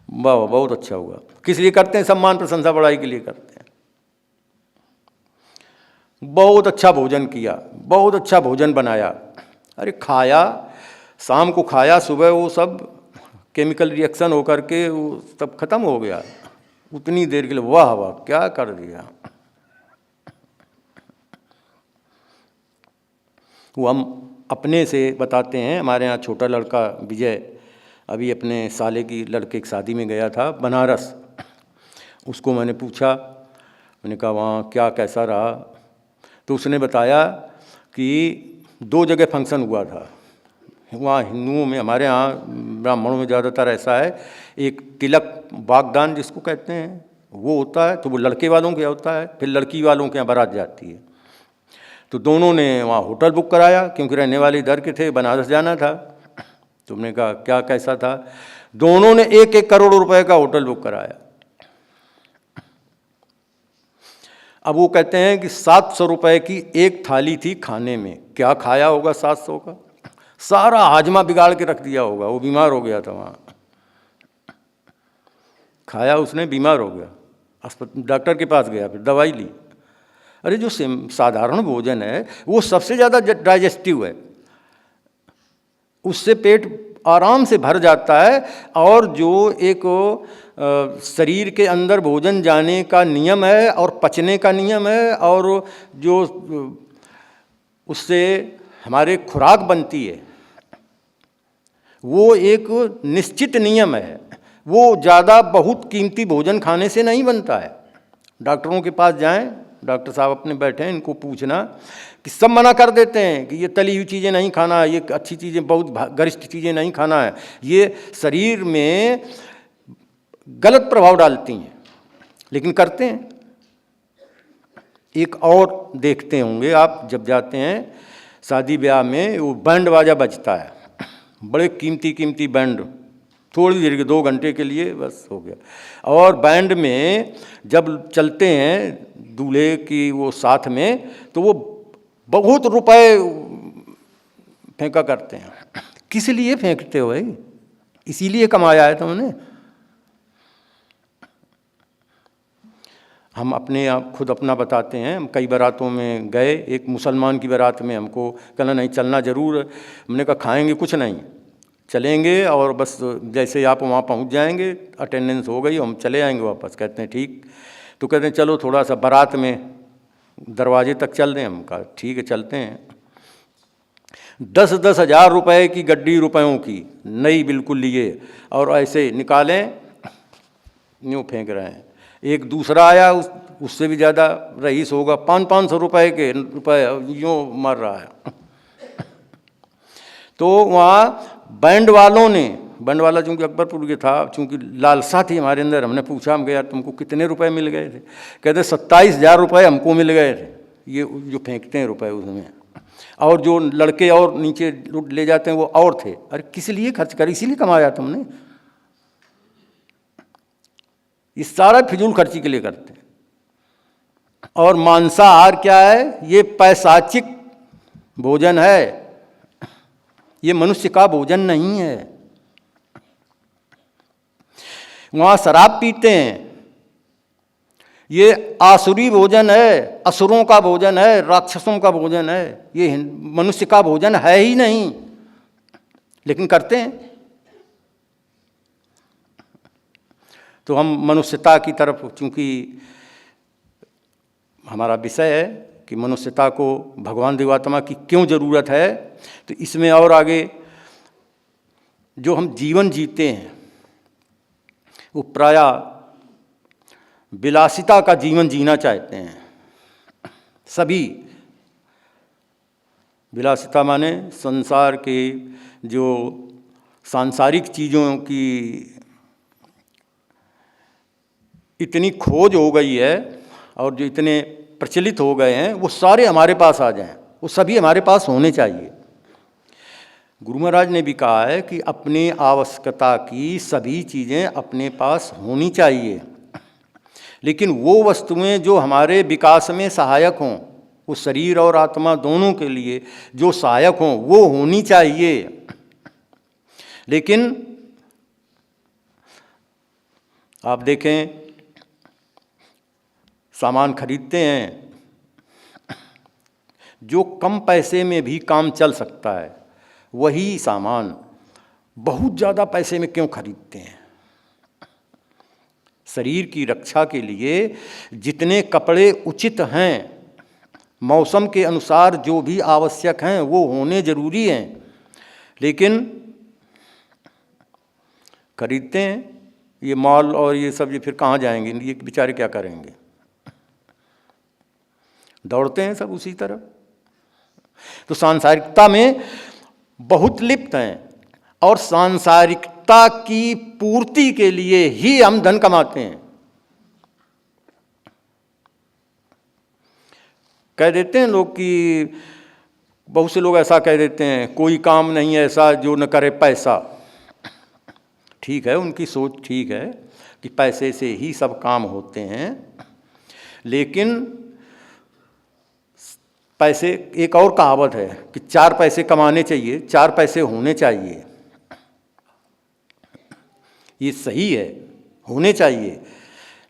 वाह वाह बहुत अच्छा हुआ। किस लिए करते हैं? सम्मान प्रशंसा बड़ाई के लिए करते हैं। बहुत अच्छा भोजन किया, बहुत अच्छा भोजन बनाया, अरे खाया, शाम को खाया, सुबह वो सब केमिकल रिएक्शन होकर के वो सब खत्म हो गया। उतनी देर के लिए वाह वाह क्या कर दिया। वो हम अपने से बताते हैं। हमारे यहाँ छोटा लड़का विजय अभी अपने साले की लड़के की शादी में गया था बनारस। उसको मैंने पूछा, मैंने कहा वहाँ क्या कैसा रहा? तो उसने बताया कि 2 जगह फंक्शन हुआ था। वहाँ हिंदुओं में, हमारे यहाँ ब्राह्मणों में ज़्यादातर ऐसा है, एक तिलक वागदान जिसको कहते हैं वो होता है, तो वो लड़के वालों के होता है, फिर लड़की वालों के यहाँ बारात जाती है। तो दोनों ने वहाँ होटल बुक कराया, क्योंकि रहने वाले इधर के थे, बनारस जाना था। तुमने कहा क्या कैसा था? दोनों ने 1-1 करोड़ रुपए का होटल बुक कराया। अब वो कहते हैं कि 700 रुपए की एक थाली थी खाने में। क्या खाया होगा 700 का? सारा हाजमा बिगाड़ के रख दिया होगा। वो बीमार हो गया था वहाँ, खाया उसने, बीमार हो गया, डॉक्टर के पास गया, फिर दवाई ली। अरे जो साधारण भोजन है वो सबसे ज़्यादा डाइजेस्टिव है, उससे पेट आराम से भर जाता है। और जो एक शरीर के अंदर भोजन जाने का नियम है और पचने का नियम है, और जो उससे हमारे खुराक बनती है वो एक निश्चित नियम है, वो ज़्यादा बहुत कीमती भोजन खाने से नहीं बनता है। डॉक्टरों के पास जाएं, डॉक्टर साहब अपने बैठे हैं, इनको पूछना कि सब मना कर देते हैं कि ये तली हुई चीज़ें नहीं खाना है, ये अच्छी चीज़ें, बहुत गरिष्ठ चीज़ें नहीं खाना है, ये शरीर में गलत प्रभाव डालती हैं, लेकिन करते हैं। एक और देखते होंगे आप, जब जाते हैं शादी ब्याह में, वो बैंड बाजा बजता है, बड़े कीमती कीमती बैंड, थोड़ी देर के 2 घंटे के लिए बस हो गया। और बैंड में जब चलते हैं दूल्हे की वो साथ में, तो वो बहुत रुपए फेंका करते हैं। किस लिए फेंकते हो भाई? इसीलिए कमाया है तुमने। हम अपने आप खुद अपना बताते हैं, हम कई बारातों में गए, एक मुसलमान की बारात में हमको कहना नहीं चलना ज़रूर है। हमने कहा खाएंगे कुछ नहीं, चलेंगे और बस जैसे आप वहाँ पहुँच जाएंगे, अटेंडेंस हो गई, हम चले आएंगे वापस। कहते हैं ठीक। तो कहते हैं चलो थोड़ा सा बारात में दरवाजे तक चल दें। हम कहा ठीक है चलते हैं। 10-10 हज़ार रुपये की गड्डी रुपयों की नई बिल्कुल लिए, और ऐसे निकालें यूँ फेंक रहे हैं। एक दूसरा आया, उससे भी ज़्यादा रईस होगा, 500-500 रुपये के रुपये यूँ मार रहा है। तो वहाँ बैंड वालों ने, बैंड वाला चूँकि अकबरपुर के था, चूँकि लालसा थी हमारे अंदर, हमने पूछा, हम यार तुमको कितने रुपए मिल गए थे? कहते 27,000 रुपये हमको मिल गए थे। ये जो फेंकते हैं रुपए उसमें, और जो लड़के और नीचे ले जाते हैं वो और थे। अरे किस लिए खर्च कर, इसीलिए कमाया तुमने। ये सारा फिजूल खर्ची के लिए करते हैं। और मांसाहार क्या है? ये पैशाचिक भोजन है, ये मनुष्य का भोजन नहीं है। वहाँ शराब पीते हैं, ये आसुरी भोजन है, असुरों का भोजन है, राक्षसों का भोजन है, ये मनुष्य का भोजन है ही नहीं, लेकिन करते हैं। तो हम मनुष्यता की तरफ, चूँकि हमारा विषय है कि मनुष्यता को भगवान दिवात्मा की क्यों ज़रूरत है, तो इसमें और आगे जो हम जीवन जीते हैं वो प्रायः विलासिता का जीवन जीना चाहते हैं सभी। विलासिता माने संसार के जो सांसारिक चीज़ों की इतनी खोज हो गई है और जो इतने प्रचलित हो गए हैं, वो सारे हमारे पास आ जाएं, वो सभी हमारे पास होने चाहिए। गुरु महाराज ने भी कहा है कि अपनी आवश्यकता की सभी चीज़ें अपने पास होनी चाहिए, लेकिन वो वस्तुएं जो हमारे विकास में सहायक हों, वो शरीर और आत्मा दोनों के लिए जो सहायक हों वो होनी चाहिए। लेकिन आप देखें, सामान खरीदते हैं जो कम पैसे में भी काम चल सकता है, वही सामान बहुत ज़्यादा पैसे में क्यों खरीदते हैं? शरीर की रक्षा के लिए जितने कपड़े उचित हैं, मौसम के अनुसार जो भी आवश्यक हैं वो होने ज़रूरी हैं, लेकिन खरीदते हैं ये मॉल और ये सब, ये फिर कहाँ जाएंगे? ये बेचारे क्या करेंगे? दौड़ते हैं सब उसी तरफ। तो सांसारिकता में बहुत लिप्त हैं, और सांसारिकता की पूर्ति के लिए ही हम धन कमाते हैं। कह देते हैं लोग कि, बहुत से लोग ऐसा कह देते हैं, कोई काम नहीं ऐसा जो न करे पैसा। ठीक है, उनकी सोच ठीक है कि पैसे से ही सब काम होते हैं, लेकिन पैसे, एक और कहावत है कि 4 पैसे कमाने चाहिए, 4 पैसे होने चाहिए। ये सही है, होने चाहिए,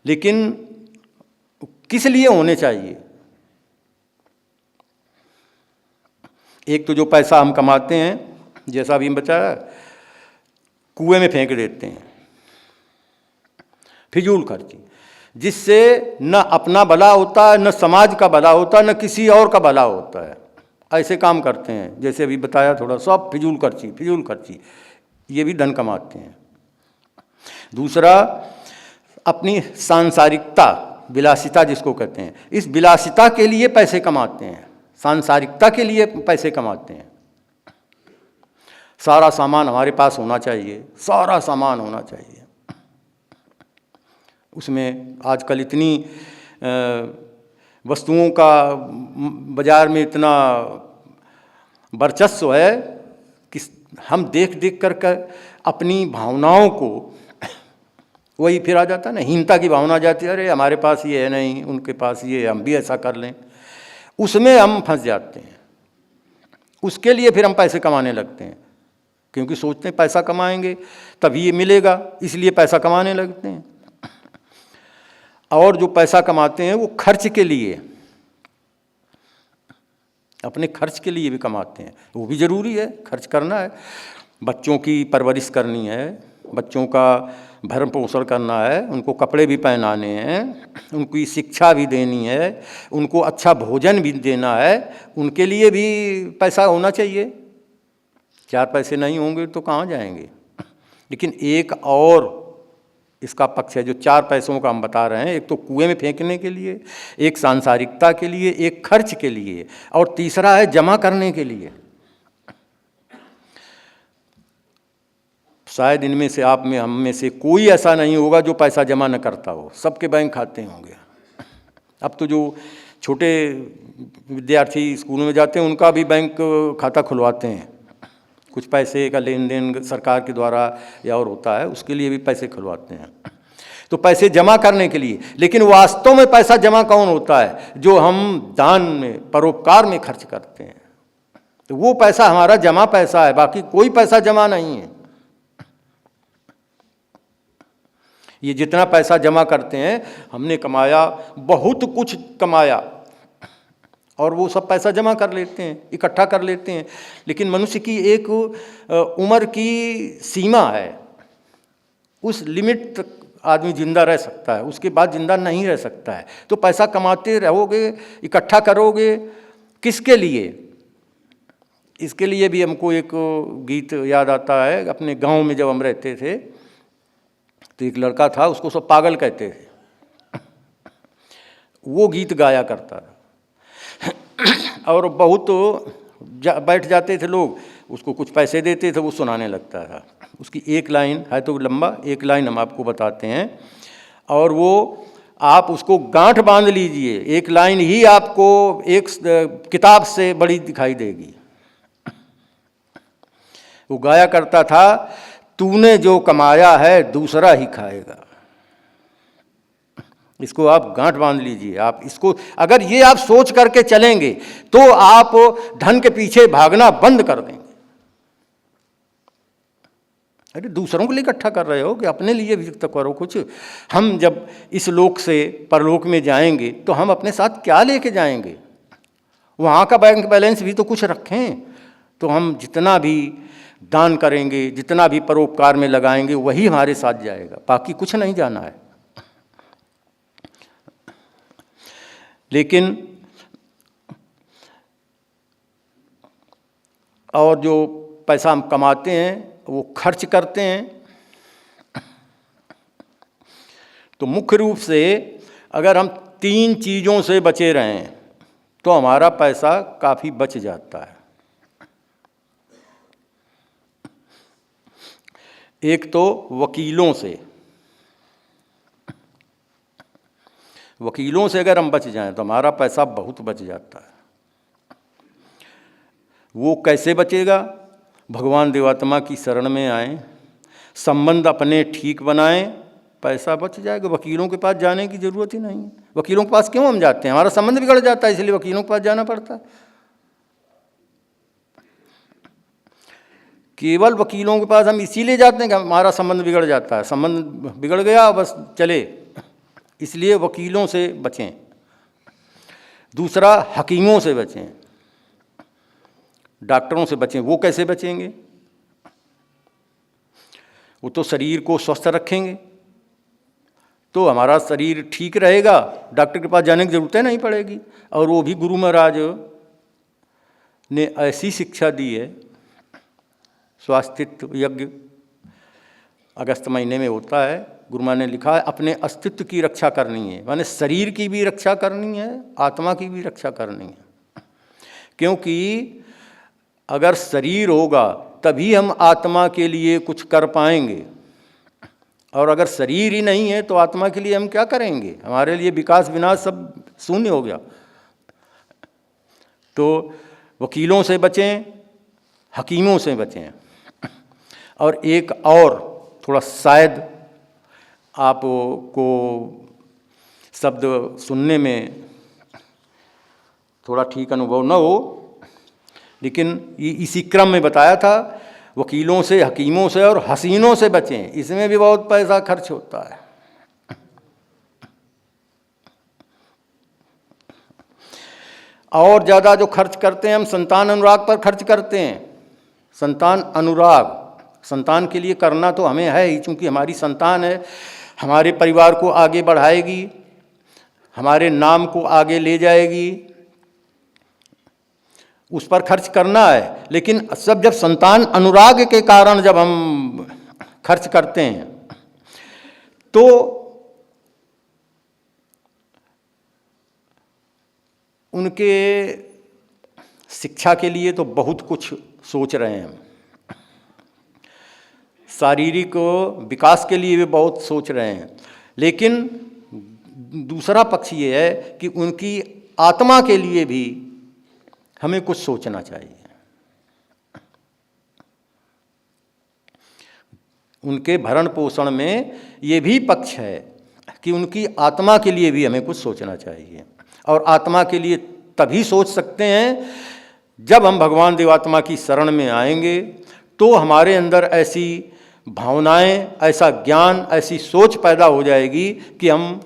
लेकिन किस लिए होने चाहिए? एक तो जो पैसा हम कमाते हैं, जैसा अभी हम बताया, कुएं में फेंक देते हैं, फिजूल खर्ची, जिससे न अपना भला होता है, न समाज का भला होता है, न किसी और का भला होता है। ऐसे काम करते हैं, जैसे अभी बताया थोड़ा, सब फिजूल खर्ची, ये भी धन कमाते हैं। दूसरा, अपनी सांसारिकता, विलासिता जिसको कहते हैं, इस विलासिता के लिए पैसे कमाते हैं, सांसारिकता के लिए पैसे कमाते हैं। सारा सामान हमारे पास होना चाहिए, सारा सामान होना चाहिए। उसमें आजकल इतनी वस्तुओं का बाजार में इतना वर्चस्व है कि हम देख देख कर अपनी भावनाओं को, वही फिर आ जाता है ना, हीनता की भावना आ जाती है, अरे हमारे पास ये है नहीं, उनके पास ये है, हम भी ऐसा कर लें। उसमें हम फंस जाते हैं। उसके लिए फिर हम पैसे कमाने लगते हैं, क्योंकि सोचते हैं पैसा कमाएंगे तभी ये मिलेगा, इसलिए पैसा कमाने लगते हैं। और जो पैसा कमाते हैं वो खर्च के लिए, अपने खर्च के लिए भी कमाते हैं, वो भी ज़रूरी है, खर्च करना है। बच्चों की परवरिश करनी है, बच्चों का भरण पोषण करना है, उनको कपड़े भी पहनाने हैं, उनकी शिक्षा भी देनी है, उनको अच्छा भोजन भी देना है, उनके लिए भी पैसा होना चाहिए। 4 पैसे नहीं होंगे तो कहाँ जाएंगे। लेकिन एक और इसका पक्ष है, जो 4 पैसों का हम बता रहे हैं, एक तो कुएं में फेंकने के लिए, एक सांसारिकता के लिए, एक खर्च के लिए, और तीसरा है जमा करने के लिए। शायद इनमें से आप में, हम में से कोई ऐसा नहीं होगा जो पैसा जमा न करता हो, सबके बैंक खाते होंगे। अब तो जो छोटे विद्यार्थी स्कूलों में जाते हैं उनका भी बैंक खाता खुलवाते हैं, कुछ पैसे का लेन देन सरकार के द्वारा या और होता है, उसके लिए भी पैसे खुलवाते हैं। तो पैसे जमा करने के लिए, लेकिन वास्तव में पैसा जमा कौन होता है? जो हम दान में, परोपकार में खर्च करते हैं, तो वो पैसा हमारा जमा पैसा है, बाकी कोई पैसा जमा नहीं है। ये जितना पैसा जमा करते हैं, हमने कमाया, बहुत कुछ कमाया, और वो सब पैसा जमा कर लेते हैं, इकट्ठा कर लेते हैं। लेकिन मनुष्य की एक उम्र की सीमा है, उस लिमिट तक आदमी जिंदा रह सकता है, उसके बाद जिंदा नहीं रह सकता है। तो पैसा कमाते रहोगे, इकट्ठा करोगे, किसके लिए? इसके लिए भी हमको एक गीत याद आता है। अपने गांव में जब हम रहते थे तो एक लड़का था, उसको सब पागल कहते थे। वो गीत गाया करता था और बहुत बैठ जाते थे लोग, उसको कुछ पैसे देते थे, वो सुनाने लगता था। उसकी एक लाइन है तो लंबा, एक लाइन हम आपको बताते हैं, और वो आप उसको गांठ बांध लीजिए। एक लाइन ही आपको एक किताब से बड़ी दिखाई देगी। वो गाया करता था, तूने जो कमाया है दूसरा ही खाएगा। इसको आप गांठ बांध लीजिए। आप इसको अगर ये आप सोच करके चलेंगे तो आप धन के पीछे भागना बंद कर देंगे। अरे दूसरों के लिए इकट्ठा कर रहे हो कि अपने लिए भी तो करो कुछ। हम जब इस लोक से परलोक में जाएंगे तो हम अपने साथ क्या लेके जाएंगे? वहाँ का बैंक बैलेंस भी तो कुछ रखें। तो हम जितना भी दान करेंगे, जितना भी परोपकार में लगाएंगे, वही हमारे साथ जाएगा, बाकी कुछ नहीं जाना है। लेकिन और जो पैसा हम कमाते हैं वो खर्च करते हैं। तो मुख्य रूप से अगर हम 3 चीज़ों से बचे रहें तो हमारा पैसा काफ़ी बच जाता है। एक तो वकीलों से, वकीलों से अगर हम बच जाएं तो हमारा पैसा बहुत बच जाता है। वो कैसे बचेगा? भगवान देवात्मा की शरण में आएं, संबंध अपने ठीक बनाएं, पैसा बच जाएगा। वकीलों के पास जाने की ज़रूरत ही नहीं है। वकीलों के पास क्यों हम जाते हैं? हमारा संबंध बिगड़ जाता है, इसलिए वकीलों के पास जाना पड़ता है। केवल वकीलों के पास हम इसीलिए जाते हैं कि हमारा संबंध बिगड़ जाता है। संबंध बिगड़ गया, बस चले, इसलिए वकीलों से बचें। दूसरा, हकीमों से बचें, डॉक्टरों से बचें। वो कैसे बचेंगे? वो तो शरीर को स्वस्थ रखेंगे, तो हमारा शरीर ठीक रहेगा, डॉक्टर के पास जाने की ज़रूरत नहीं पड़ेगी। और वो भी गुरु महाराज ने ऐसी शिक्षा दी है। स्वास्तित्व यज्ञ अगस्त महीने में होता है। गुरु माँ ने लिखा है अपने अस्तित्व की रक्षा करनी है, माने शरीर की भी रक्षा करनी है, आत्मा की भी रक्षा करनी है। क्योंकि अगर शरीर होगा तभी हम आत्मा के लिए कुछ कर पाएंगे, और अगर शरीर ही नहीं है तो आत्मा के लिए हम क्या करेंगे? हमारे लिए विकास विनाश सब शून्य हो गया। तो वकीलों से बचें, हकीमों से बचें। और एक और थोड़ा शायद आपको शब्द सुनने में थोड़ा ठीक अनुभव न हो, लेकिन इसी क्रम में बताया था, वकीलों से, हकीमों से और हसीनों से बचें। इसमें भी बहुत पैसा खर्च होता है। और ज़्यादा जो खर्च करते हैं हम संतान अनुराग पर खर्च करते हैं। संतान अनुराग, संतान के लिए करना तो हमें है ही, चूँकि हमारी संतान है, हमारे परिवार को आगे बढ़ाएगी, हमारे नाम को आगे ले जाएगी, उस पर खर्च करना है। लेकिन जब संतान अनुराग के कारण जब हम खर्च करते हैं तो उनके शिक्षा के लिए तो बहुत कुछ सोच रहे हैं, शारीरिक विकास के लिए भी बहुत सोच रहे हैं। लेकिन दूसरा पक्ष ये है कि उनकी आत्मा के लिए भी हमें कुछ सोचना चाहिए। उनके भरण पोषण में ये भी पक्ष है कि उनकी आत्मा के लिए भी हमें कुछ सोचना चाहिए। और आत्मा के लिए तभी सोच सकते हैं जब हम भगवान देवात्मा की शरण में आएंगे, तो हमारे अंदर ऐसी भावनाएं, ऐसा ज्ञान, ऐसी सोच पैदा हो जाएगी कि हम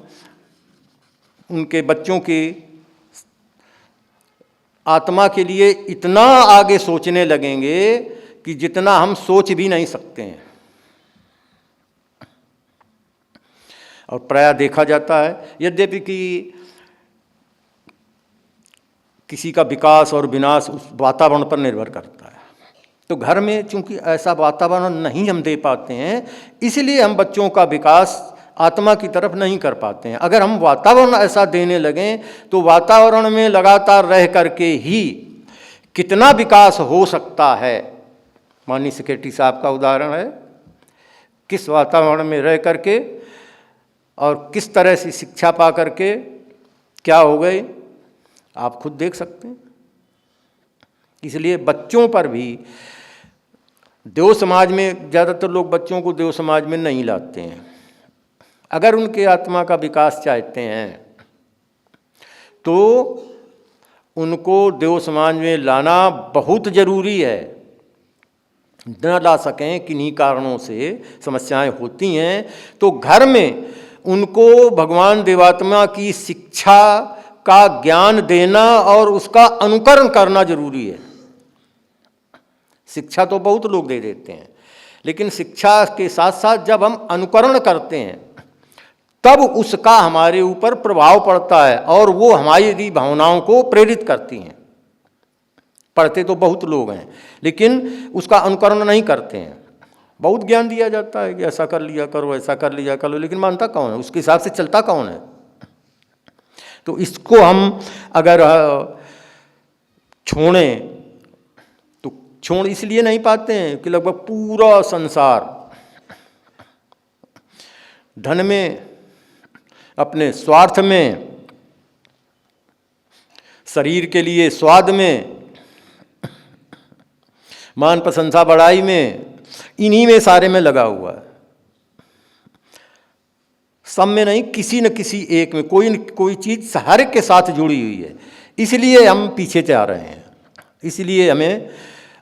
उनके बच्चों की आत्मा के लिए इतना आगे सोचने लगेंगे कि जितना हम सोच भी नहीं सकते हैं। और प्रायः देखा जाता है, यद्यपि कि किसी का विकास और विनाश उस वातावरण पर निर्भर करता है, तो घर में चूंकि ऐसा वातावरण नहीं हम दे पाते हैं, इसलिए हम बच्चों का विकास आत्मा की तरफ नहीं कर पाते हैं। अगर हम वातावरण ऐसा देने लगें तो वातावरण में लगातार रह करके ही कितना विकास हो सकता है। माननीय सेक्रेटरी साहब का उदाहरण है, किस वातावरण में रह करके और किस तरह से शिक्षा पा करके क्या हो गए, आप खुद देख सकते हैं। इसलिए बच्चों पर भी, देव समाज में ज़्यादातर लोग बच्चों को देव समाज में नहीं लाते हैं। अगर उनके आत्मा का विकास चाहते हैं तो उनको देव समाज में लाना बहुत ज़रूरी है। न ला सकें, किन्हीं कारणों से समस्याएं होती हैं, तो घर में उनको भगवान देवात्मा की शिक्षा का ज्ञान देना और उसका अनुकरण करना जरूरी है। शिक्षा तो बहुत लोग दे देते हैं, लेकिन शिक्षा के साथ साथ जब हम अनुकरण करते हैं तब उसका हमारे ऊपर प्रभाव पड़ता है और वो हमारी भावनाओं को प्रेरित करती हैं। पढ़ते तो बहुत लोग हैं लेकिन उसका अनुकरण नहीं करते हैं। बहुत ज्ञान दिया जाता है कि ऐसा कर लिया करो, ऐसा कर लिया करो, लेकिन मानता कौन है? उसके हिसाब से चलता कौन है? तो इसको हम अगर छोड़ें तो छोड़ इसलिए नहीं पाते हैं कि लगभग पूरा संसार धन में, अपने स्वार्थ में, शरीर के लिए स्वाद में, मान प्रशंसा बढ़ाई में, इन्हीं में सारे में लगा हुआ है। सब में नहीं, किसी न किसी एक में कोई न कोई चीज़ हर एक के साथ जुड़ी हुई है। इसलिए हम पीछे जा रहे हैं, इसलिए हमें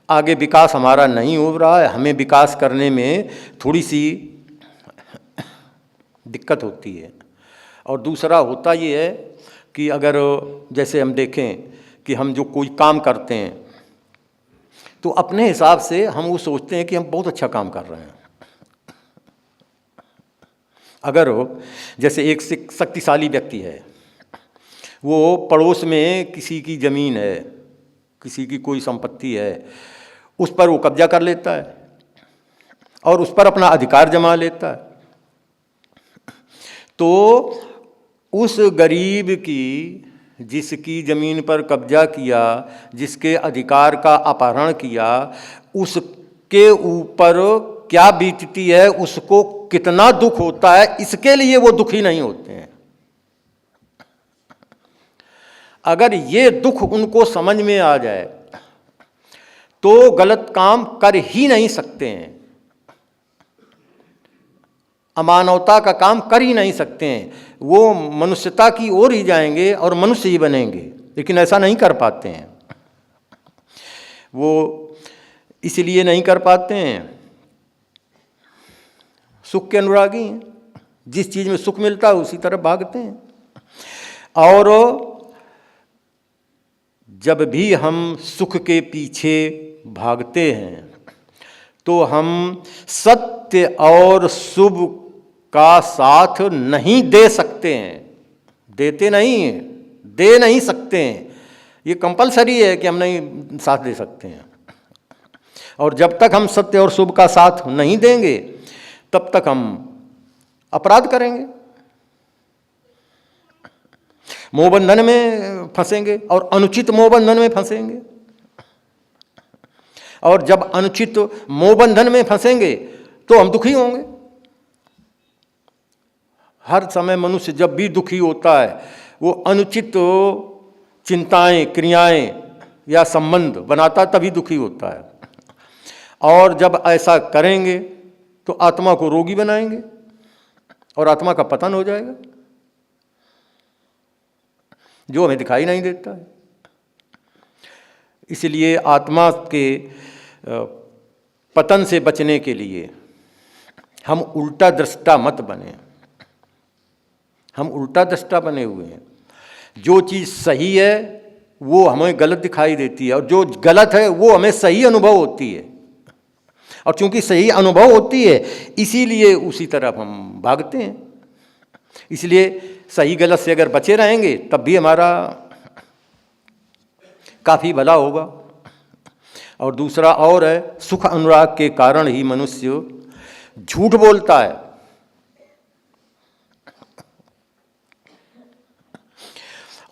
आगे विकास हमारा नहीं हो रहा है। हमें विकास करने में थोड़ी सी दिक्कत होती है। और दूसरा होता ये है कि अगर जैसे हम देखें कि हम जो कोई काम करते हैं तो अपने हिसाब से हम वो सोचते हैं कि हम बहुत अच्छा काम कर रहे हैं। अगर जैसे एक शक्तिशाली व्यक्ति है, वो पड़ोस में किसी की ज़मीन है, किसी की कोई संपत्ति है, उस पर वो कब्जा कर लेता है और उस पर अपना अधिकार जमा लेता है। तो उस गरीब की, जिसकी ज़मीन पर कब्जा किया, जिसके अधिकार का अपहरण किया, उसके ऊपर क्या बीतती है, उसको कितना दुख होता है, इसके लिए वो दुखी नहीं होते हैं। अगर ये दुख उनको समझ में आ जाए तो गलत काम कर ही नहीं सकते हैं, अमानवता का काम कर ही नहीं सकते हैं। वो मनुष्यता की ओर ही जाएंगे और मनुष्य ही बनेंगे, लेकिन ऐसा नहीं कर पाते हैं। वो इसलिए नहीं कर पाते हैं, सुख के अनुरागी हैं, जिस चीज़ में सुख मिलता है उसी तरफ भागते हैं। और जब भी हम सुख के पीछे भागते हैं तो हम सत्य और शुभ का साथ नहीं दे सकते हैं, देते नहीं हैं, दे नहीं सकते हैं। ये कंपलसरी है कि हम नहीं साथ दे सकते हैं। और जब तक हम सत्य और शुभ का साथ नहीं देंगे तब तक हम अपराध करेंगे, मोहबंधन में फंसेंगे और अनुचित मोहबंधन में फंसेंगे। और जब अनुचित मोहबंधन में फंसेंगे तो हम दुखी होंगे। हर समय मनुष्य जब भी दुखी होता है वो अनुचित चिंताएं, क्रियाएं या संबंध बनाता, तभी दुखी होता है। और जब ऐसा करेंगे तो आत्मा को रोगी बनाएंगे और आत्मा का पतन हो जाएगा, जो हमें दिखाई नहीं देता है। इसलिए आत्मा के पतन से बचने के लिए हम उल्टा दृष्टा मत बने। हम उल्टा दृष्टा बने हुए हैं। जो चीज़ सही है वो हमें गलत दिखाई देती है और जो गलत है वो हमें सही अनुभव होती है। और चूंकि सही अनुभव होती है इसीलिए उसी तरफ हम भागते हैं। इसलिए सही गलत से अगर बचे रहेंगे तब भी हमारा काफ़ी भला होगा। और दूसरा और है, सुख अनुराग के कारण ही मनुष्य झूठ बोलता है।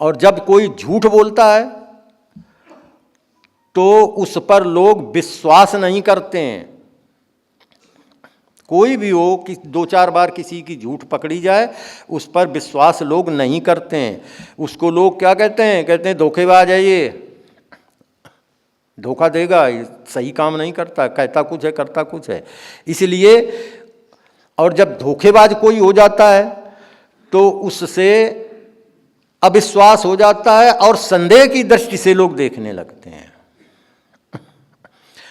और जब कोई झूठ बोलता है तो उस पर लोग विश्वास नहीं करते हैं। कोई भी हो कि 2-4 बार किसी की झूठ पकड़ी जाए उस पर विश्वास लोग नहीं करते हैं। उसको लोग क्या कहते हैं? कहते हैं धोखेबाज है, ये धोखा देगा, ये सही काम नहीं करता, कहता कुछ है करता कुछ है। इसलिए और जब धोखेबाज कोई हो जाता है तो उससे अविश्वास हो जाता है और संदेह की दृष्टि से लोग देखने लगते हैं।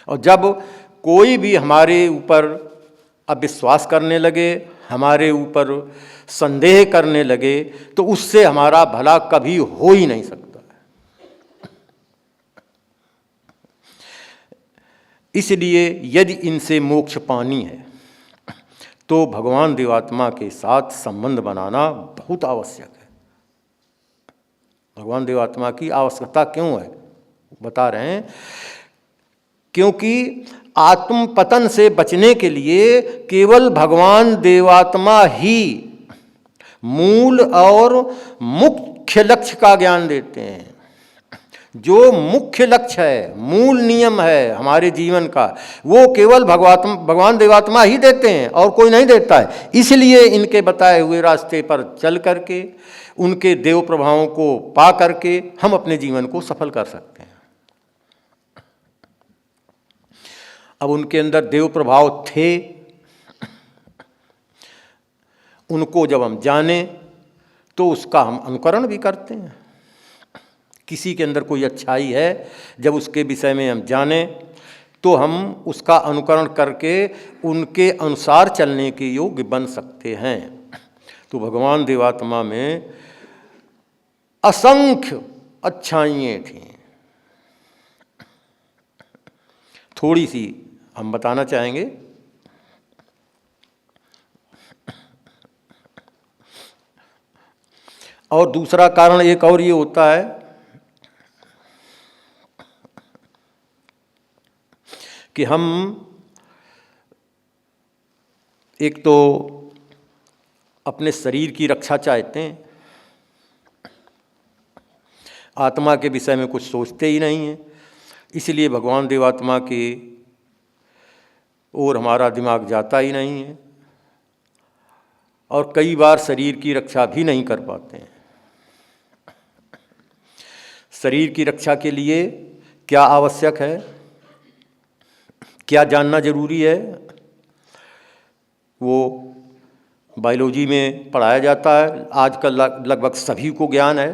और जब कोई भी हमारे ऊपर अविश्वास करने लगे, हमारे ऊपर संदेह करने लगे, तो उससे हमारा भला कभी हो ही नहीं सकता। इसलिए यदि इनसे मोक्ष पानी है तो भगवान देवात्मा के साथ संबंध बनाना बहुत आवश्यक है। भगवान देवात्मा की आवश्यकता क्यों है बता रहे हैं, क्योंकि आत्म पतन से बचने के लिए केवल भगवान देवात्मा ही मूल और मुख्य लक्ष्य का ज्ञान देते हैं। जो मुख्य लक्ष्य है, मूल नियम है हमारे जीवन का, वो केवल भगवान देवात्मा ही देते हैं और कोई नहीं देता है। इसलिए इनके बताए हुए रास्ते पर चल करके, उनके देव प्रभावों को पा करके हम अपने जीवन को सफल कर सकते हैं। अब उनके अंदर देव प्रभाव थे, उनको जब हम जाने तो उसका हम अनुकरण भी करते हैं। किसी के अंदर कोई अच्छाई है, जब उसके विषय में हम जाने तो हम उसका अनुकरण करके उनके अनुसार चलने के योग्य बन सकते हैं। तो भगवान देवात्मा में असंख्य अच्छाइयाँ थीं। थोड़ी सी हम बताना चाहेंगे। और दूसरा कारण एक और ये होता है कि हम एक तो अपने शरीर की रक्षा चाहते हैं, आत्मा के विषय में कुछ सोचते ही नहीं हैं, इसलिए भगवान देवात्मा की ओर हमारा दिमाग जाता ही नहीं है, और कई बार शरीर की रक्षा भी नहीं कर पाते हैं। शरीर की रक्षा के लिए क्या आवश्यक है, क्या जानना जरूरी है, वो बायोलॉजी में पढ़ाया जाता है। आजकल लगभग सभी को ज्ञान है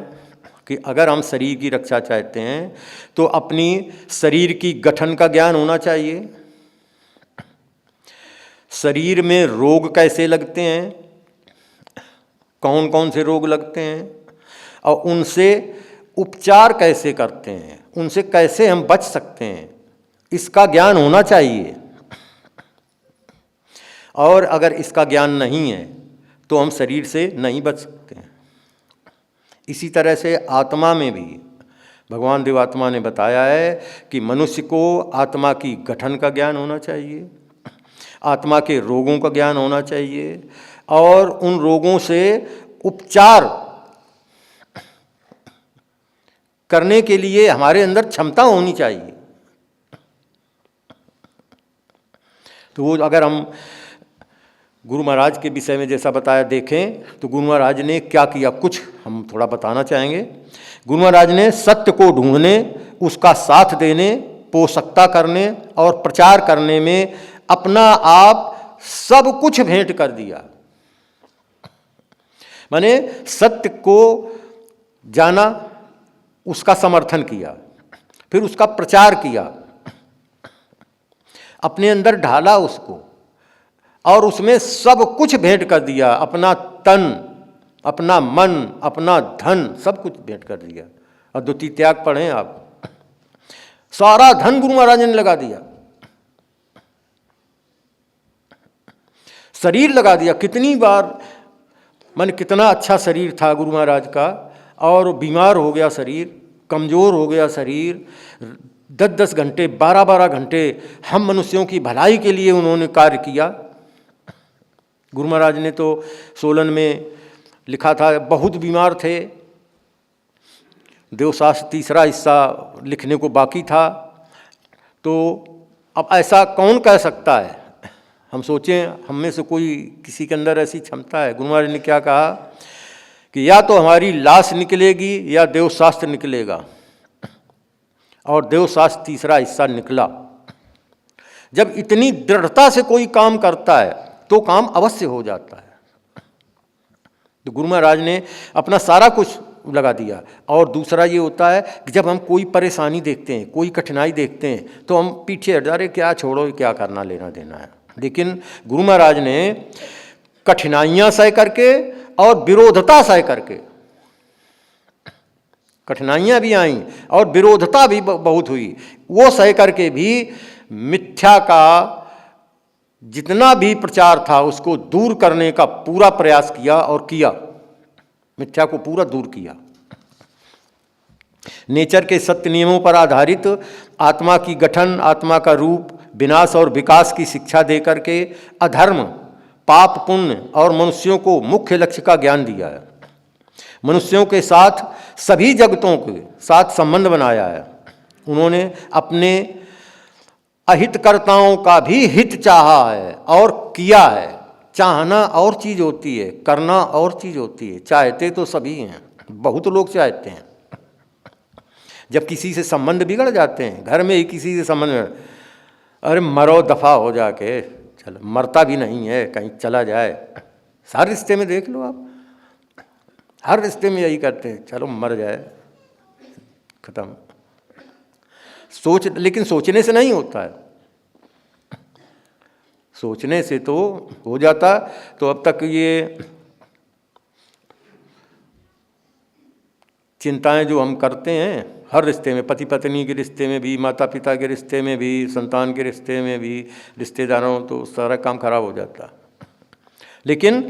कि अगर हम शरीर की रक्षा चाहते हैं तो अपनी शरीर की गठन का ज्ञान होना चाहिए, शरीर में रोग कैसे लगते हैं, कौन कौन से रोग लगते हैं और उनसे उपचार कैसे करते हैं, उनसे कैसे हम बच सकते हैं, इसका ज्ञान होना चाहिए। और अगर इसका ज्ञान नहीं है तो हम शरीर से नहीं बच सकते हैं। इसी तरह से आत्मा में भी भगवान देवात्मा ने बताया है कि मनुष्य को आत्मा की गठन का ज्ञान होना चाहिए, आत्मा के रोगों का ज्ञान होना चाहिए, और उन रोगों से उपचार करने के लिए हमारे अंदर क्षमता होनी चाहिए। तो वो अगर हम गुरु महाराज के विषय में जैसा बताया देखें तो गुरु महाराज ने क्या किया, कुछ हम थोड़ा बताना चाहेंगे। गुरु महाराज ने सत्य को ढूंढने, उसका साथ देने, पोषकता करने और प्रचार करने में अपना आप सब कुछ भेंट कर दिया। माने सत्य को जाना, उसका समर्थन किया, फिर उसका प्रचार किया, अपने अंदर ढाला उसको, और उसमें सब कुछ भेंट कर दिया, अपना तन, अपना मन, अपना धन, सब कुछ भेंट कर दिया। अद्वितीय त्याग पढ़ें आप, सारा धन गुरु महाराज ने लगा दिया, शरीर लगा दिया। कितनी बार मन कितना अच्छा शरीर था गुरु महाराज का, और बीमार हो गया शरीर, कमज़ोर हो गया शरीर, 10-10 घंटे 12-12 घंटे हम मनुष्यों की भलाई के लिए उन्होंने कार्य किया। गुरु महाराज ने तो सोलन में लिखा था, बहुत बीमार थे, देवशास्त्र तीसरा हिस्सा लिखने को बाकी था। तो अब ऐसा कौन कह सकता है, हम सोचें हम में से कोई किसी के अंदर ऐसी क्षमता है। गुरु महाराज ने क्या कहा कि या तो हमारी लाश निकलेगी या देवशास्त्र निकलेगा, और देवशास्त्र तीसरा हिस्सा निकला। जब इतनी दृढ़ता से कोई काम करता है तो काम अवश्य हो जाता है। तो गुरु महाराज ने अपना सारा कुछ लगा दिया। और दूसरा ये होता है कि जब हम कोई परेशानी देखते हैं, कोई कठिनाई देखते हैं, तो हम पीछे हट जा रहे, क्या छोड़ो, क्या करना लेना देना है। लेकिन गुरु महाराज ने कठिनाइयाँ सह करके और विरोधता सह करके, कठिनाइयाँ भी आईं और विरोधता भी बहुत हुई, वो सह करके भी मिथ्या का जितना भी प्रचार था उसको दूर करने का पूरा प्रयास किया, और किया, मिथ्या को पूरा दूर किया। नेचर के सत्य नियमों पर आधारित आत्मा की गठन, आत्मा का रूप, विनाश और विकास की शिक्षा देकर के अधर्म, पाप, पुण्य और मनुष्यों को मुख्य लक्ष्य का ज्ञान दिया है। मनुष्यों के साथ सभी जगतों के साथ संबंध बनाया है। उन्होंने अपने अहितकर्ताओं का भी हित चाहा है और किया है। चाहना और चीज़ होती है, करना और चीज़ होती है। चाहते तो सभी हैं, बहुत लोग चाहते हैं। जब किसी से संबंध बिगड़ जाते हैं, घर में ही किसी से संबंध, अरे मरो दफा हो जाके, चलो, मरता भी नहीं है, कहीं चला जाए। हर रिश्ते में देख लो आप, हर रिश्ते में यही करते हैं, चलो मर जाए, खत्म। लेकिन सोचने से नहीं होता है, सोचने से तो हो जाता। तो अब तक ये चिंताएं जो हम करते हैं हर रिश्ते में, पति पत्नी के रिश्ते में भी, माता पिता के रिश्ते में भी, संतान के रिश्ते में भी, रिश्तेदारों, तो सारा काम खराब हो जाता। लेकिन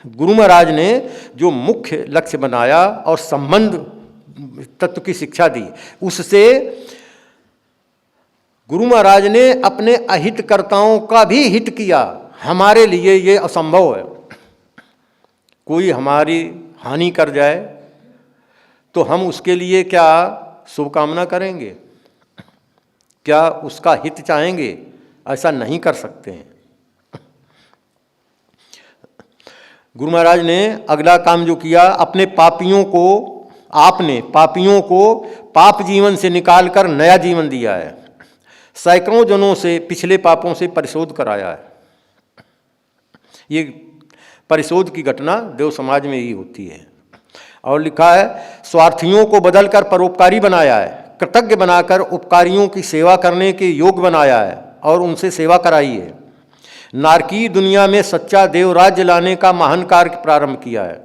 गुरु महाराज ने जो मुख्य लक्ष्य बनाया और संबंध तत्व की शिक्षा दी, उससे गुरु महाराज ने अपने अहितकर्ताओं का भी हित किया। हमारे लिए ये असंभव है। कोई हमारी हानि कर जाए तो हम उसके लिए क्या शुभकामना करेंगे, क्या उसका हित चाहेंगे? ऐसा नहीं कर सकते हैं। गुरु महाराज ने अगला काम जो किया, अपने आपने पापियों को पाप जीवन से निकालकर नया जीवन दिया है। सैकड़ों जनों से पिछले पापों से परिशोध कराया है। ये परिशोध की घटना देव समाज में ही होती है। और लिखा है, स्वार्थियों को बदलकर परोपकारी बनाया है, कृतज्ञ बनाकर उपकारियों की सेवा करने के योग्य बनाया है और उनसे सेवा कराई है। नारकीय दुनिया में सच्चा देव राज्य लाने का महान कार्य प्रारंभ किया है।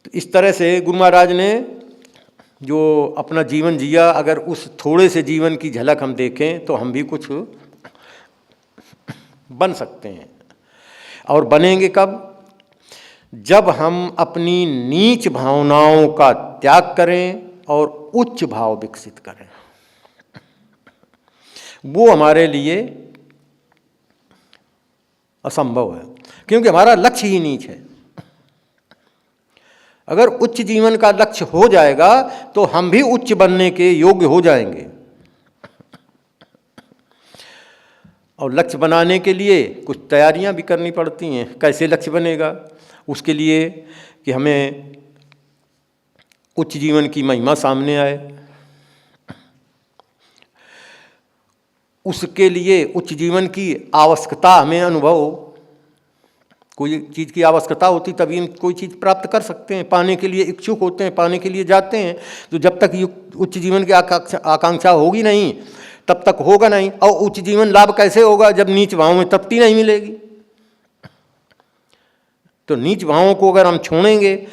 तो इस तरह से गुरु महाराज ने जो अपना जीवन जिया, अगर उस थोड़े से जीवन की झलक हम देखें तो हम भी कुछ बन सकते हैं। और बनेंगे कब? जब हम अपनी नीच भावनाओं का त्याग करें और उच्च भाव विकसित करें। वो हमारे लिए असंभव है, क्योंकि हमारा लक्ष्य ही नीच है। अगर उच्च जीवन का लक्ष्य हो जाएगा तो हम भी उच्च बनने के योग्य हो जाएंगे। और लक्ष्य बनाने के लिए कुछ तैयारियां भी करनी पड़ती हैं। कैसे लक्ष्य बनेगा? उसके लिए कि हमें उच्च जीवन की महिमा सामने आए, उसके लिए उच्च जीवन की आवश्यकता हमें अनुभव हो। कोई चीज़ की आवश्यकता होती तभी हम कोई चीज़ प्राप्त कर सकते हैं, पाने के लिए इच्छुक होते हैं, पाने के लिए जाते हैं। तो जब तक ये उच्च जीवन की आकांक्षा होगी नहीं तब तक होगा नहीं। और उच्च जीवन लाभ कैसे होगा? जब नीच भाव में तृप्ति नहीं मिलेगी। तो नीच भावों को अगर हम छोड़ेंगे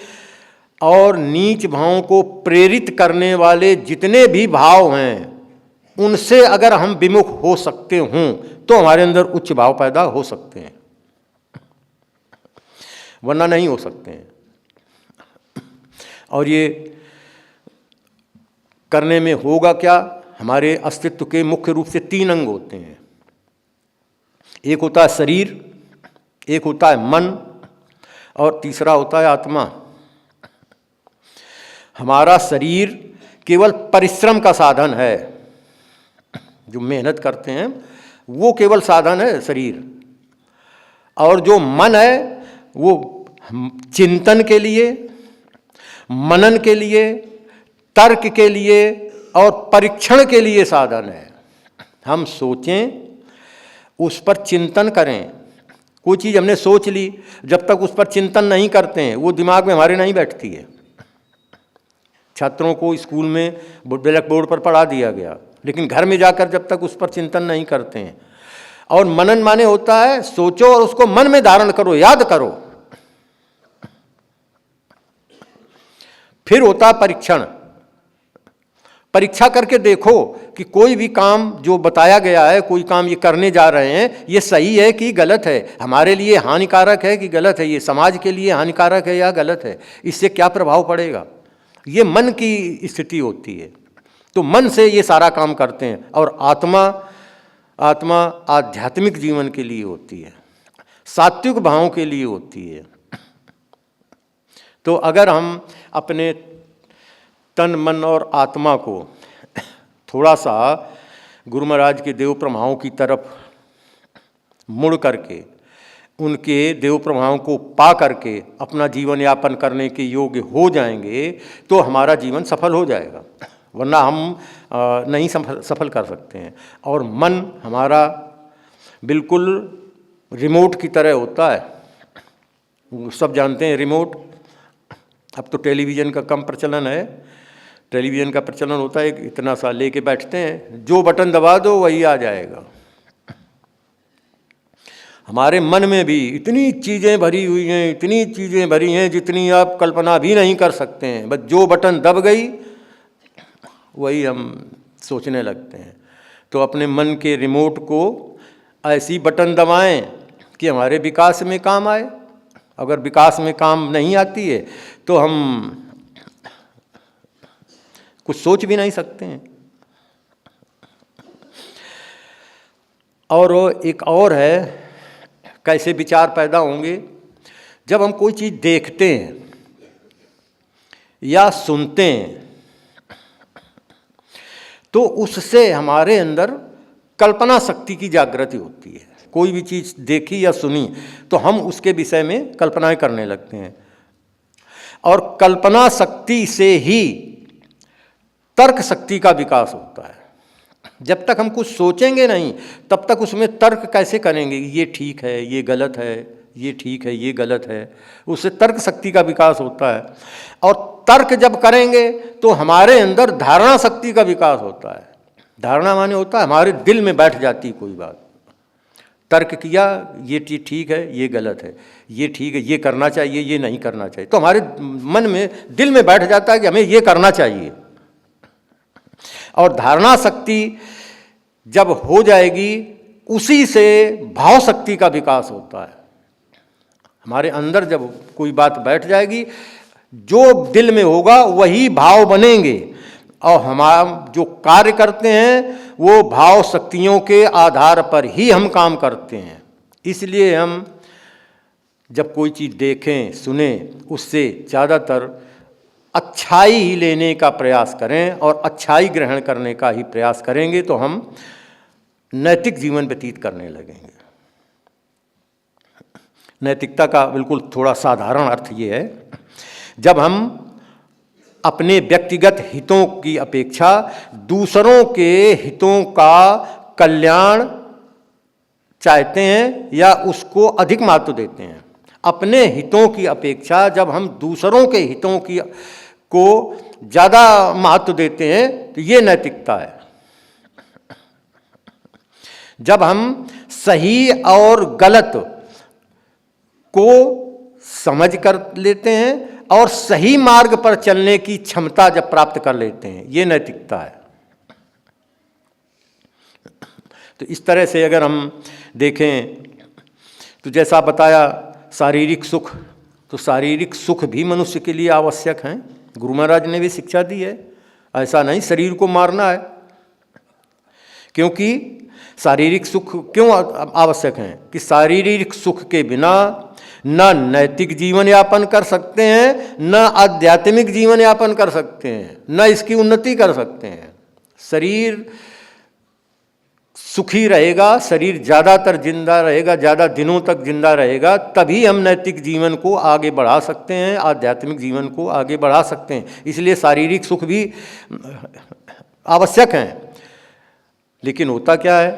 और नीच भावों को प्रेरित करने वाले जितने भी भाव हैं उनसे अगर हम विमुख हो सकते हों तो हमारे अंदर उच्च भाव पैदा हो सकते हैं, वरना नहीं हो सकते हैं। और ये करने में होगा क्या? हमारे अस्तित्व के मुख्य रूप से 3 अंग होते हैं। एक होता है शरीर, एक होता है मन और तीसरा होता है आत्मा। हमारा शरीर केवल परिश्रम का साधन है, जो मेहनत करते हैं वो केवल साधन है शरीर। और जो मन है वो चिंतन के लिए, मनन के लिए, तर्क के लिए और परीक्षण के लिए साधन है। हम सोचें, उस पर चिंतन करें। कोई चीज़ हमने सोच ली, जब तक उस पर चिंतन नहीं करते हैं वो दिमाग में हमारे नहीं बैठती है। छात्रों को स्कूल में ब्लैक बोर्ड पर पढ़ा दिया गया, लेकिन घर में जाकर जब तक उस पर चिंतन नहीं करते हैं। और मनन माने होता है सोचो और उसको मन में धारण करो, याद करो। फिर होता है परीक्षण। परीक्षा करके देखो कि कोई भी काम जो बताया गया है, कोई काम ये करने जा रहे हैं, ये सही है कि गलत है, हमारे लिए हानिकारक है कि गलत है, ये समाज के लिए हानिकारक है या गलत है, इससे क्या प्रभाव पड़ेगा। ये मन की स्थिति होती है। तो मन से ये सारा काम करते हैं। और आत्मा आध्यात्मिक जीवन के लिए होती है, सात्विक भावों के लिए होती है। तो अगर हम अपने तन मन और आत्मा को थोड़ा सा गुरु महाराज के देव प्रभावों की तरफ मुड़ करके, उनके देव प्रभावों को पा करके अपना जीवन यापन करने के योग्य हो जाएंगे तो हमारा जीवन सफल हो जाएगा, वरना हम नहीं सफल कर सकते हैं। और मन हमारा बिल्कुल रिमोट की तरह होता है। सब जानते हैं रिमोट। अब तो टेलीविज़न का कम प्रचलन है। टेलीविज़न का प्रचलन होता है इतना सा लेके बैठते हैं, जो बटन दबा दो वही आ जाएगा। हमारे मन में भी इतनी चीज़ें भरी हुई हैं, इतनी चीज़ें भरी हैं जितनी आप कल्पना भी नहीं कर सकते हैं। बस जो बटन दब गई वही हम सोचने लगते हैं। तो अपने मन के रिमोट को ऐसी बटन दबाएं कि हमारे विकास में काम आए। अगर विकास में काम नहीं आती है तो हम कुछ सोच भी नहीं सकते हैं। और एक और है, कैसे विचार पैदा होंगे, जब हम कोई चीज़ देखते हैं या सुनते हैं तो उससे हमारे अंदर कल्पना शक्ति की जागृति होती है। कोई भी चीज़ देखी या सुनी तो हम उसके विषय में कल्पनाएं करने लगते हैं, और कल्पना शक्ति से ही तर्क शक्ति का विकास होता है। जब तक हम कुछ सोचेंगे नहीं तब तक उसमें तर्क कैसे करेंगे, ये ठीक है, ये गलत है, ये ठीक है, ये गलत है, उससे तर्क शक्ति का विकास होता है। और तर्क जब करेंगे तो हमारे अंदर धारणा शक्ति का विकास होता है। धारणा माने होता है हमारे दिल में बैठ जाती है कोई बात। तर्क किया, ये चीज़ ठीक है, ये गलत है, ये ठीक है, ये करना चाहिए, ये नहीं करना चाहिए, तो हमारे मन में, दिल में बैठ जाता है कि हमें ये करना चाहिए। और धारणा शक्ति जब हो जाएगी, उसी से भाव शक्ति का विकास होता है। हमारे अंदर जब कोई बात बैठ जाएगी, जो दिल में होगा वही भाव बनेंगे, और हम जो कार्य करते हैं वो भाव शक्तियों के आधार पर ही हम काम करते हैं। इसलिए हम जब कोई चीज़ देखें, सुने, उससे ज़्यादातर अच्छाई ही लेने का प्रयास करें और अच्छाई ग्रहण करने का ही प्रयास करेंगे तो हम नैतिक जीवन व्यतीत करने लगेंगे। नैतिकता का बिल्कुल थोड़ा साधारण अर्थ ये है, जब हम अपने व्यक्तिगत हितों की अपेक्षा दूसरों के हितों का कल्याण चाहते हैं या उसको अधिक महत्व देते हैं। अपने हितों की अपेक्षा जब हम दूसरों के हितों की को ज़्यादा महत्व देते हैं तो ये नैतिकता है। जब हम सही और गलत को समझ कर लेते हैं और सही मार्ग पर चलने की क्षमता जब प्राप्त कर लेते हैं, ये नैतिकता है। तो इस तरह से अगर हम देखें तो जैसा बताया शारीरिक सुख, तो शारीरिक सुख भी मनुष्य के लिए आवश्यक हैं। गुरु महाराज ने भी शिक्षा दी है, ऐसा नहीं शरीर को मारना है। क्योंकि शारीरिक सुख क्यों आवश्यक हैं कि शारीरिक सुख के बिना न नैतिक जीवन यापन कर सकते हैं, न आध्यात्मिक जीवन यापन कर सकते हैं, न इसकी उन्नति कर सकते हैं। शरीर सुखी रहेगा, शरीर ज़्यादातर जिंदा रहेगा, ज़्यादा दिनों तक जिंदा रहेगा, तभी हम नैतिक जीवन को आगे बढ़ा सकते हैं, आध्यात्मिक जीवन को आगे बढ़ा सकते हैं। इसलिए शारीरिक सुख भी आवश्यक हैं। लेकिन होता क्या है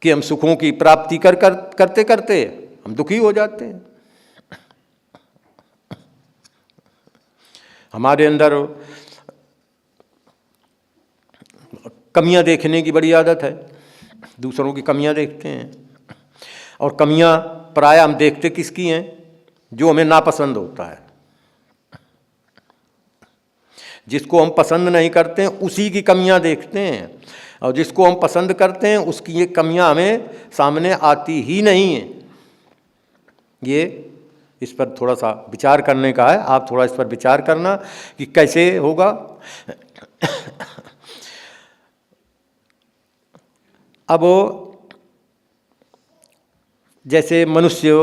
कि हम सुखों की प्राप्ति करते करते हम दुखी हो जाते हैं। हमारे अंदर कमियां देखने की बड़ी आदत है, दूसरों की कमियां देखते हैं, और कमियां प्रायः हम देखते किसकी हैं, जो हमें नापसंद होता है। जिसको हम पसंद नहीं करते हैं उसी की कमियां देखते हैं, और जिसको हम पसंद करते हैं उसकी ये कमियां हमें सामने आती ही नहीं हैं। ये इस पर थोड़ा सा विचार करने का है, आप थोड़ा इस पर विचार करना कि कैसे होगा। अब जैसे मनुष्य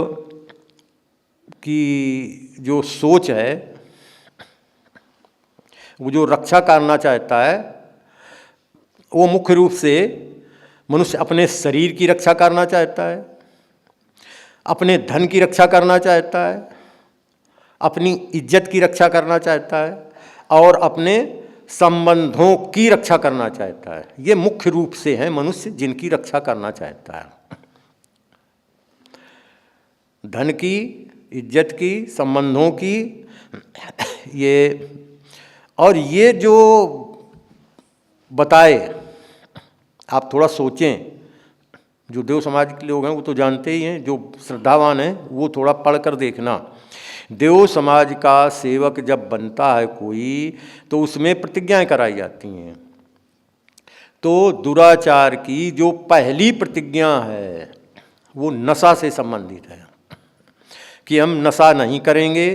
की जो सोच है, वो जो रक्षा करना चाहता है, वो मुख्य रूप से मनुष्य अपने शरीर की रक्षा करना चाहता है, अपने धन की रक्षा करना चाहता है, अपनी इज्जत की रक्षा करना चाहता है, और अपने संबंधों की रक्षा करना चाहता है। ये मुख्य रूप से हैं मनुष्य जिनकी रक्षा करना चाहता है। धन की, इज्जत की, संबंधों की, ये और ये जो बताए, आप थोड़ा सोचें। जो देव समाज के लोग हैं वो तो जानते ही हैं, जो श्रद्धावान हैं वो थोड़ा पढ़ कर देखना। देव समाज का सेवक जब बनता है कोई, तो उसमें प्रतिज्ञाएं कराई जाती हैं। तो दुराचार की जो पहली प्रतिज्ञा है वो नशा से संबंधित है कि हम नशा नहीं करेंगे,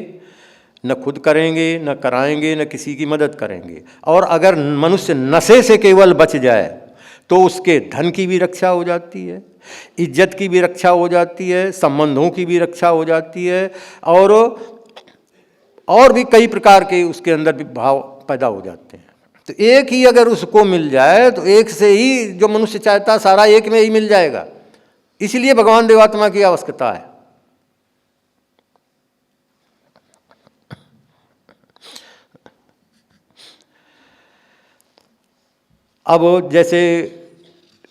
न खुद करेंगे, न कराएंगे, न किसी की मदद करेंगे। और अगर मनुष्य नशे से केवल बच जाए तो उसके धन की भी रक्षा हो जाती है, इज्जत की भी रक्षा हो जाती है, संबंधों की भी रक्षा हो जाती है, और भी कई प्रकार के उसके अंदर भी भाव पैदा हो जाते हैं। तो एक ही अगर उसको मिल जाए तो एक से ही जो मनुष्य चाहता है सारा एक में ही मिल जाएगा। इसलिए भगवान देवात्मा की आवश्यकता है। अब जैसे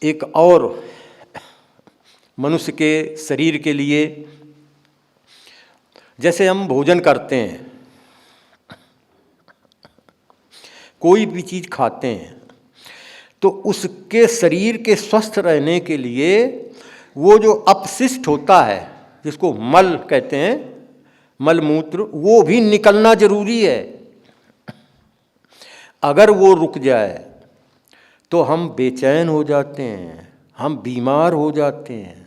एक और मनुष्य के शरीर के लिए, जैसे हम भोजन करते हैं, कोई भी चीज़ खाते हैं, तो उसके शरीर के स्वस्थ रहने के लिए वो जो अपशिष्ट होता है, जिसको मल कहते हैं, मल मूत्र, वो भी निकलना जरूरी है। अगर वो रुक जाए तो हम बेचैन हो जाते हैं, हम बीमार हो जाते हैं,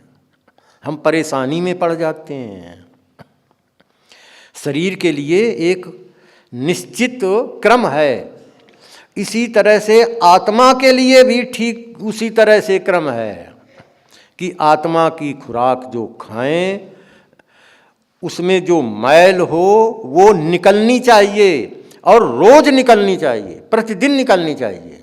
हम परेशानी में पड़ जाते हैं। शरीर के लिए एक निश्चित क्रम है। इसी तरह से आत्मा के लिए भी ठीक उसी तरह से क्रम है कि आत्मा की खुराक जो खाएं उसमें जो मैल हो वो निकलनी चाहिए, और रोज निकलनी चाहिए, प्रतिदिन निकलनी चाहिए।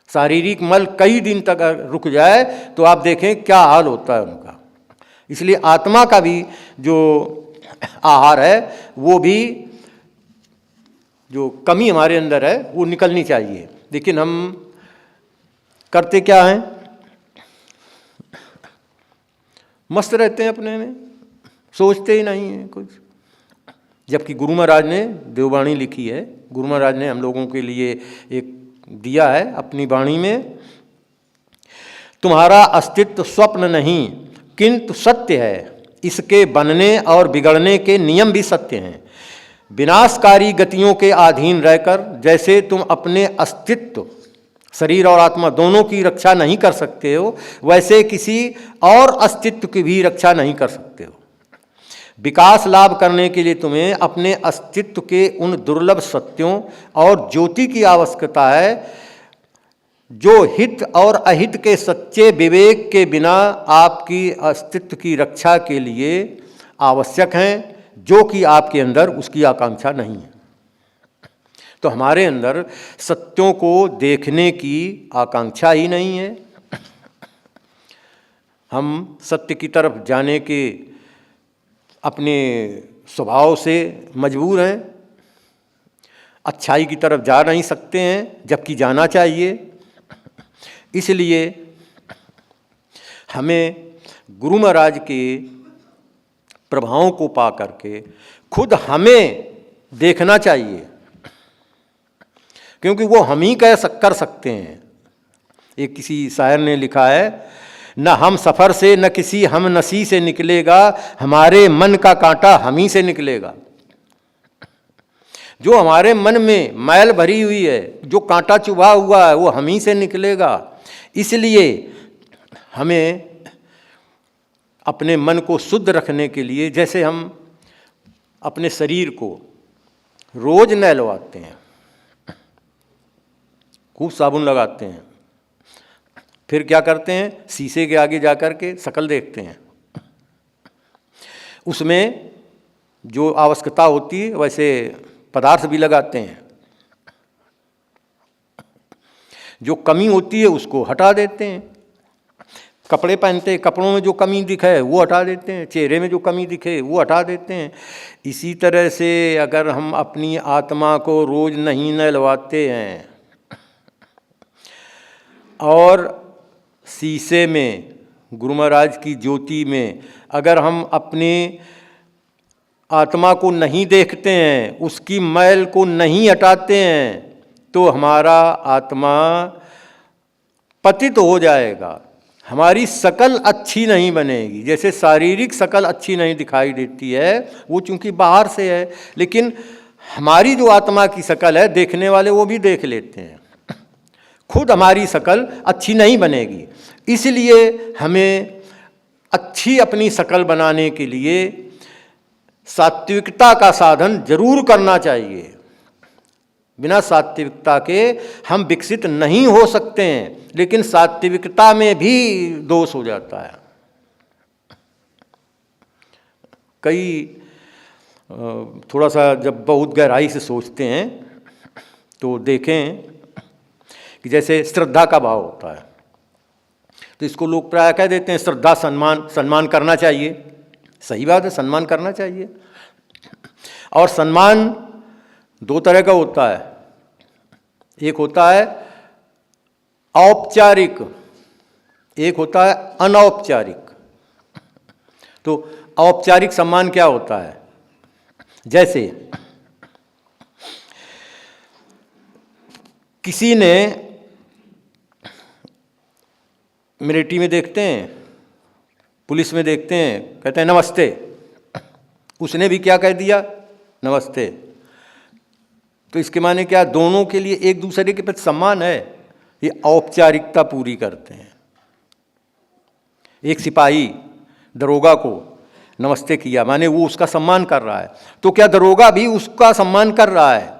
शारीरिक मल कई दिन तक रुक जाए तो आप देखें क्या हाल होता है उनका। इसलिए आत्मा का भी जो आहार है वो भी, जो कमी हमारे अंदर है वो निकलनी चाहिए। लेकिन हम करते क्या हैं, मस्त रहते हैं अपने में, सोचते ही नहीं हैं कुछ। जबकि गुरु महाराज ने देववाणी लिखी है, गुरु महाराज ने हम लोगों के लिए एक दिया है अपनी वाणी में, तुम्हारा अस्तित्व स्वप्न नहीं किंतु सत्य है, इसके बनने और बिगड़ने के नियम भी सत्य हैं। विनाशकारी गतियों के अधीन रहकर जैसे तुम अपने अस्तित्व, शरीर और आत्मा दोनों की रक्षा नहीं कर सकते हो, वैसे किसी और अस्तित्व की भी रक्षा नहीं कर सकते हो। विकास लाभ करने के लिए तुम्हें अपने अस्तित्व के उन दुर्लभ सत्यों और ज्योति की आवश्यकता है जो हित और अहित के सच्चे विवेक के बिना आपकी अस्तित्व की रक्षा के लिए आवश्यक हैं, जो कि आपके अंदर उसकी आकांक्षा नहीं है। तो हमारे अंदर सत्यों को देखने की आकांक्षा ही नहीं है। हम सत्य की तरफ जाने के अपने स्वभाव से मजबूर हैं, अच्छाई की तरफ जा नहीं सकते हैं जबकि जाना चाहिए। इसलिए हमें गुरु महाराज के प्रभावों को पा करके खुद हमें देखना चाहिए, क्योंकि वो हम ही कर सकते हैं। एक किसी शायर ने लिखा है, न हम सफ़र से न किसी हम नसी से निकलेगा, हमारे मन का कांटा हम ही से निकलेगा। जो हमारे मन में मैल भरी हुई है, जो कांटा चुभा हुआ है, वो हम ही से निकलेगा। इसलिए हमें अपने मन को शुद्ध रखने के लिए, जैसे हम अपने शरीर को रोज नहलवाते हैं, खूब साबुन लगाते हैं, फिर क्या करते हैं, शीशे के आगे जा कर के शक्ल देखते हैं, उसमें जो आवश्यकता होती है वैसे पदार्थ भी लगाते हैं, जो कमी होती है उसको हटा देते हैं। कपड़े पहनते हैं, कपड़ों में जो कमी दिखे वो हटा देते हैं, चेहरे में जो कमी दिखे वो हटा देते हैं। इसी तरह से अगर हम अपनी आत्मा को रोज नहीं नहलवाते हैं और शीशे में, गुरु महाराज की ज्योति में अगर हम अपने आत्मा को नहीं देखते हैं, उसकी मैल को नहीं हटाते हैं, तो हमारा आत्मा पतित हो जाएगा, हमारी शकल अच्छी नहीं बनेगी। जैसे शारीरिक शकल अच्छी नहीं दिखाई देती है, वो चूंकि बाहर से है, लेकिन हमारी जो आत्मा की शकल है देखने वाले वो भी देख लेते हैं, खुद हमारी शकल अच्छी नहीं बनेगी। इसलिए हमें अच्छी अपनी शकल बनाने के लिए सात्विकता का साधन जरूर करना चाहिए। बिना सात्विकता के हम विकसित नहीं हो सकते हैं, लेकिन सात्विकता में भी दोष हो जाता है। थोड़ा सा जब बहुत गहराई से सोचते हैं तो देखें कि जैसे श्रद्धा का भाव होता है, तो इसको लोग प्रायः कह देते हैं श्रद्धा सम्मान करना चाहिए। सही बात है, सम्मान करना चाहिए। और सम्मान दो तरह का होता है, एक होता है औपचारिक, एक होता है अनौपचारिक। तो औपचारिक सम्मान क्या होता है? जैसे किसी ने, मिलिट्री में देखते हैं, पुलिस में देखते हैं, कहते हैं नमस्ते, उसने भी क्या कह दिया? नमस्ते। तो इसके माने क्या? दोनों के लिए एक दूसरे के प्रति सम्मान है, ये औपचारिकता पूरी करते हैं। एक सिपाही दरोगा को नमस्ते किया, माने वो उसका सम्मान कर रहा है, तो क्या दरोगा भी उसका सम्मान कर रहा है?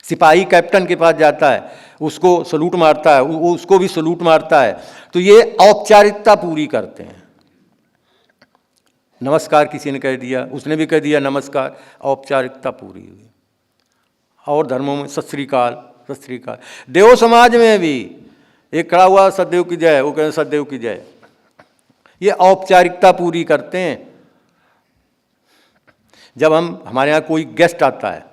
सिपाही कैप्टन के पास जाता है, उसको सलूट मारता है, वो उसको भी सलूट मारता है, तो ये औपचारिकता पूरी करते हैं। नमस्कार किसी ने कह दिया, उसने भी कह दिया नमस्कार, औपचारिकता पूरी हुई। और धर्मों में सत श्री अकाल, सत श्री अकाल। देव समाज में भी एक खड़ा हुआ सतदेव की जय, वो कहते सतदेव की जय, ये औपचारिकता पूरी करते हैं। जब हमारे यहाँ कोई गेस्ट आता है,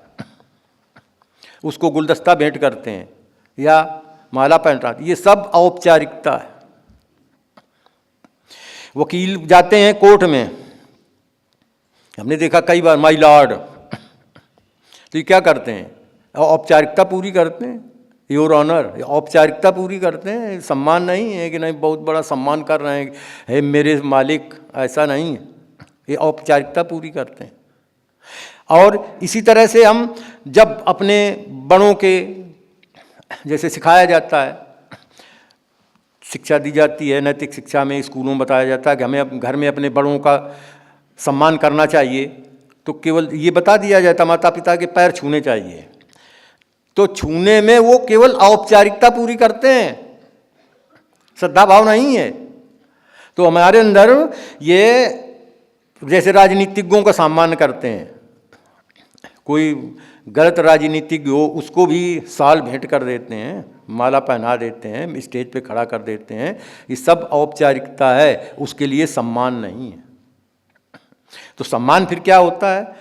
उसको गुलदस्ता भेंट करते हैं या माला पहनाते, ये सब औपचारिकता है। वकील जाते हैं कोर्ट में, हमने देखा कई बार माय लॉर्ड, तो ये क्या करते हैं? औपचारिकता पूरी करते हैं। योर ऑनर, औपचारिकता पूरी करते हैं। सम्मान नहीं है कि नहीं बहुत बड़ा सम्मान कर रहे हैं, हे मेरे मालिक, ऐसा नहीं है, ये औपचारिकता पूरी करते हैं। और इसी तरह से हम जब अपने बड़ों के, जैसे सिखाया जाता है, शिक्षा दी जाती है, नैतिक शिक्षा में स्कूलों में बताया जाता है कि हमें घर में अपने बड़ों का सम्मान करना चाहिए, तो केवल ये बता दिया जाता माता पिता के पैर छूने चाहिए, तो छूने में वो केवल औपचारिकता पूरी करते हैं, श्रद्धा भाव नहीं है। तो हमारे अंदर ये, जैसे राजनीतिज्ञों का सम्मान करते हैं, कोई गलत राजनीतिज्ञ हो उसको भी साल भेंट कर देते हैं, माला पहना देते हैं, स्टेज पे खड़ा कर देते हैं, ये सब औपचारिकता है, उसके लिए सम्मान नहीं है। तो सम्मान फिर क्या होता है?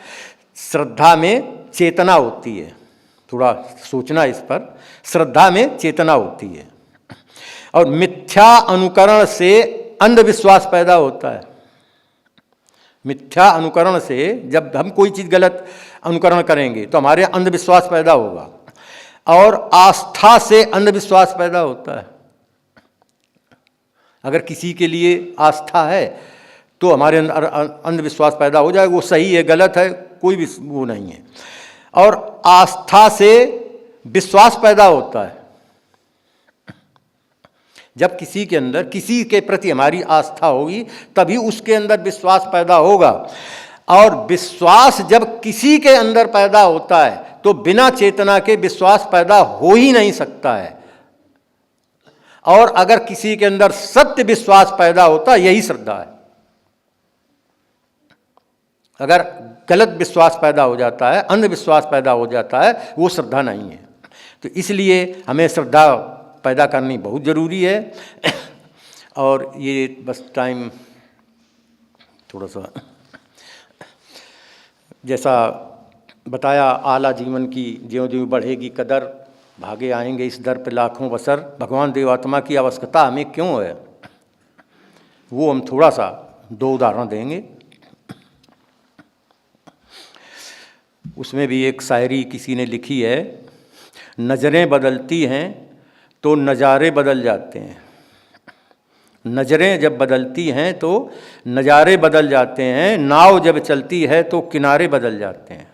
श्रद्धा में चेतना होती है। थोड़ा सोचना इस पर, श्रद्धा में चेतना होती है। और मिथ्या अनुकरण से अंधविश्वास पैदा होता है। मिथ्या अनुकरण से, जब हम कोई चीज़ गलत अनुकरण करेंगे तो हमारे अंधविश्वास पैदा होगा, और आस्था से अंधविश्वास पैदा होता है। अगर किसी के लिए आस्था है तो हमारे अंदर अंधविश्वास पैदा हो जाएगा, वो सही है गलत है कोई भी वो नहीं है। और आस्था से विश्वास पैदा होता है। जब किसी के अंदर किसी के प्रति हमारी आस्था होगी तभी उसके अंदर विश्वास पैदा होगा, और विश्वास जब किसी के अंदर पैदा होता है तो बिना चेतना के विश्वास पैदा हो ही नहीं सकता है। और अगर किसी के अंदर सत्य विश्वास पैदा होता है, यही श्रद्धा है। अगर गलत विश्वास पैदा हो जाता है, अंधविश्वास पैदा हो जाता है, वो श्रद्धा नहीं है। तो इसलिए हमें श्रद्धा पैदा करनी बहुत ज़रूरी है। और ये बस टाइम थोड़ा सा, जैसा बताया, आला जीवन की ज्यों ज्यों बढ़ेगी कदर, भागे आएंगे इस दर पे लाखों बसर, भगवान देवात्मा की आवश्यकता हमें क्यों है, वो हम थोड़ा सा दो उदाहरण देंगे। उसमें भी एक शायरी किसी ने लिखी है, नज़रें बदलती हैं तो नज़ारे बदल जाते हैं। नज़रें जब बदलती हैं तो नज़ारे बदल जाते हैं, नाव जब चलती है तो किनारे बदल जाते हैं।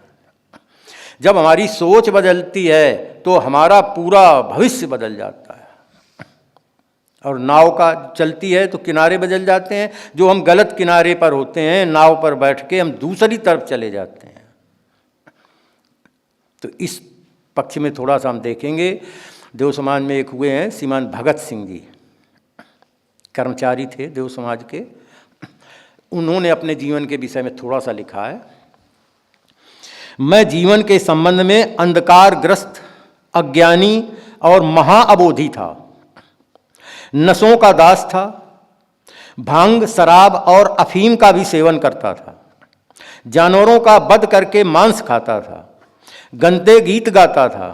जब हमारी सोच बदलती है तो हमारा पूरा भविष्य बदल जाता है। और नाव का चलती है तो किनारे बदल जाते हैं। जो हम गलत किनारे पर होते हैं, नाव पर बैठ के हम दूसरी तरफ चले जाते हैं। तो इस पक्ष में थोड़ा सा हम देखेंगे। देव समाज में एक हुए हैं श्रीमान भगत सिंह जी, कर्मचारी थे देव समाज के। उन्होंने अपने जीवन के विषय में थोड़ा सा लिखा है। मैं जीवन के संबंध में अंधकारग्रस्त, अज्ञानी और महाअबोधी था। नशों का दास था। भांग, शराब और अफीम का भी सेवन करता था। जानवरों का वध करके मांस खाता था। गंदे गीत गाता था।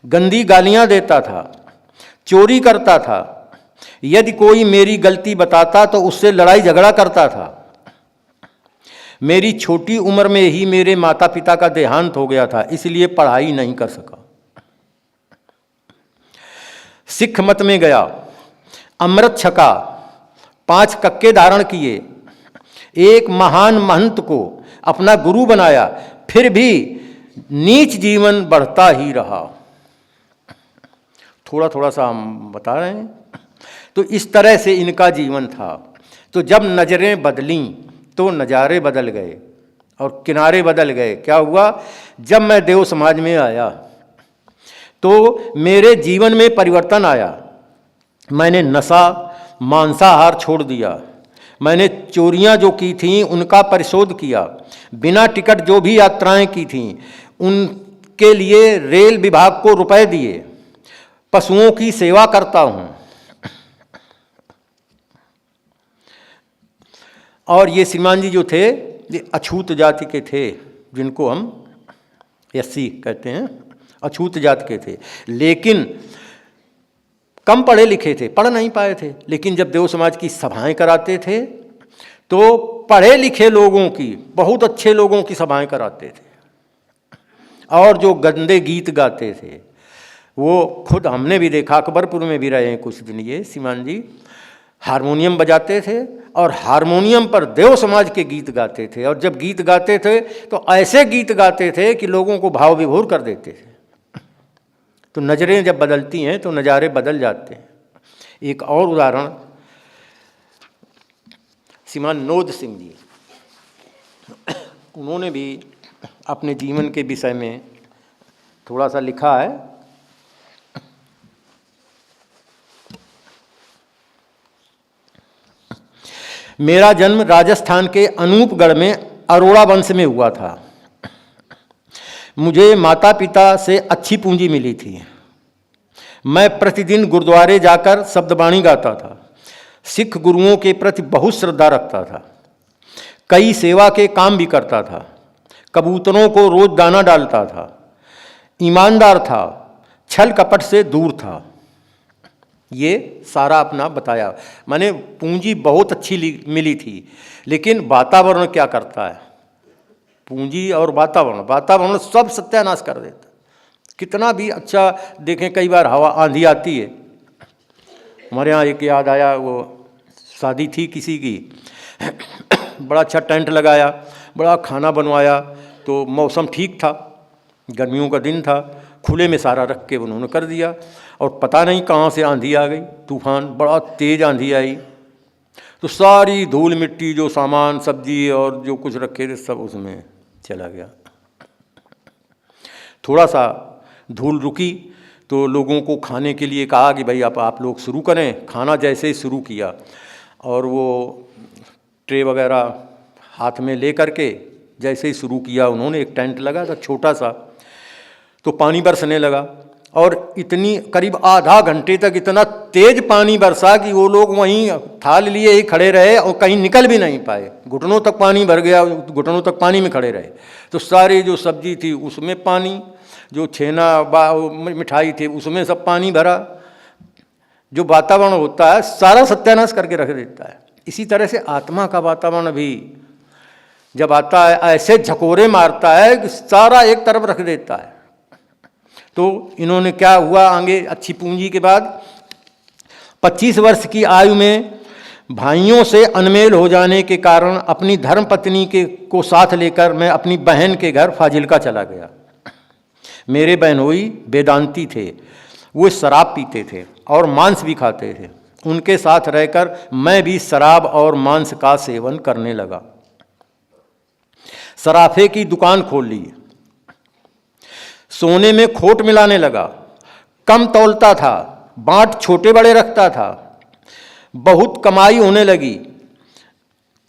गंदी गालियां देता था। चोरी करता था। यदि कोई मेरी गलती बताता तो उससे लड़ाई झगड़ा करता था। मेरी छोटी उम्र में ही मेरे माता पिता का देहांत हो गया था, इसलिए पढ़ाई नहीं कर सका। सिख मत में गया, अमृत छका, 5 कक्के धारण किए, एक महान महंत को अपना गुरु बनाया, फिर भी नीच जीवन बढ़ता ही रहा। थोड़ा थोड़ा सा हम बता रहे हैं। तो इस तरह से इनका जीवन था। तो जब नज़रें बदलीं तो नज़ारे बदल गए और किनारे बदल गए। क्या हुआ? जब मैं देव समाज में आया तो मेरे जीवन में परिवर्तन आया। मैंने नशा, मांसाहार छोड़ दिया। मैंने चोरियां जो की थीं उनका परिशोध किया। बिना टिकट जो भी यात्राएं की थीं उनके लिए रेल विभाग को रुपए दिए। पशुओं की सेवा करता हूं। और ये श्रीमान जी जो थे ये अछूत जाति के थे, जिनको हम एससी कहते हैं, अछूत जाति के थे, लेकिन कम पढ़े लिखे थे, पढ़ नहीं पाए थे। लेकिन जब देव समाज की सभाएं कराते थे तो पढ़े लिखे लोगों की, बहुत अच्छे लोगों की सभाएं कराते थे। और जो गंदे गीत गाते थे वो खुद हमने भी देखा, अकबरपुर में भी रहे हैं कुछ दिन ये श्रीमान जी, हारमोनियम बजाते थे और हारमोनियम पर देव समाज के गीत गाते थे। और जब गीत गाते थे तो ऐसे गीत गाते थे कि लोगों को भाव विभोर कर देते थे। तो नज़रें जब बदलती हैं तो नज़ारे बदल जाते हैं। एक और उदाहरण, श्रीमान नोद सिंह जी, उन्होंने भी अपने जीवन के विषय में थोड़ा सा लिखा है। मेरा जन्म राजस्थान के अनूपगढ़ में अरोड़ा वंश में हुआ था। मुझे माता पिता से अच्छी पूंजी मिली थी। मैं प्रतिदिन गुरुद्वारे जाकर शब्दवाणी गाता था। सिख गुरुओं के प्रति बहुत श्रद्धा रखता था। कई सेवा के काम भी करता था। कबूतरों को रोज दाना डालता था। ईमानदार था। छल कपट से दूर था। ये सारा अपना बताया। माने पूंजी बहुत अच्छी मिली थी, लेकिन वातावरण क्या करता है? पूंजी और वातावरण सब सत्यानाश कर देता। कितना भी अच्छा देखें, कई बार हवा आंधी आती है। हमारे यहाँ एक याद आया, वो शादी थी किसी की, बड़ा अच्छा टेंट लगाया, बड़ा खाना बनवाया, तो मौसम ठीक था, गर्मियों का दिन था, खुले में सारा रख के उन्होंने कर दिया। और पता नहीं कहाँ से आंधी आ गई, तूफान, बड़ा तेज आंधी आई, तो सारी धूल मिट्टी, जो सामान सब्जी और जो कुछ रखे थे सब उसमें चला गया। थोड़ा सा धूल रुकी तो लोगों को खाने के लिए कहा कि भाई आप लोग शुरू करें। खाना जैसे ही शुरू किया और वो ट्रे वगैरह हाथ में ले करके जैसे ही शुरू किया, उन्होंने एक टेंट लगा था छोटा सा, तो पानी बरसने लगा। और इतनी करीब आधा घंटे तक इतना तेज पानी बरसा कि वो लोग वहीं थाल लिए ही खड़े रहे और कहीं निकल भी नहीं पाए। घुटनों तक पानी भर गया, घुटनों तक पानी में खड़े रहे। तो सारी जो सब्जी थी उसमें पानी, जो छेना मिठाई थी उसमें सब पानी भरा। जो वातावरण होता है सारा सत्यानाश करके रख देता है। इसी तरह से आत्मा का वातावरण भी जब आता है ऐसे झकोरे मारता है कि सारा एक तरफ रख देता है। तो इन्होंने क्या हुआ आगे, अच्छी पूंजी के बाद 25 वर्ष की आयु में भाइयों से अनमेल हो जाने के कारण अपनी धर्मपत्नी को साथ लेकर मैं अपनी बहन के घर फाजिलका चला गया। मेरे बहनोई वेदांती थे। वो शराब पीते थे और मांस भी खाते थे उनके साथ रहकर मैं भी शराब और मांस का सेवन करने लगा। सराफे की दुकान खोल ली, सोने में खोट मिलाने लगा, कम तौलता था, बांट छोटे बड़े रखता था, बहुत कमाई होने लगी।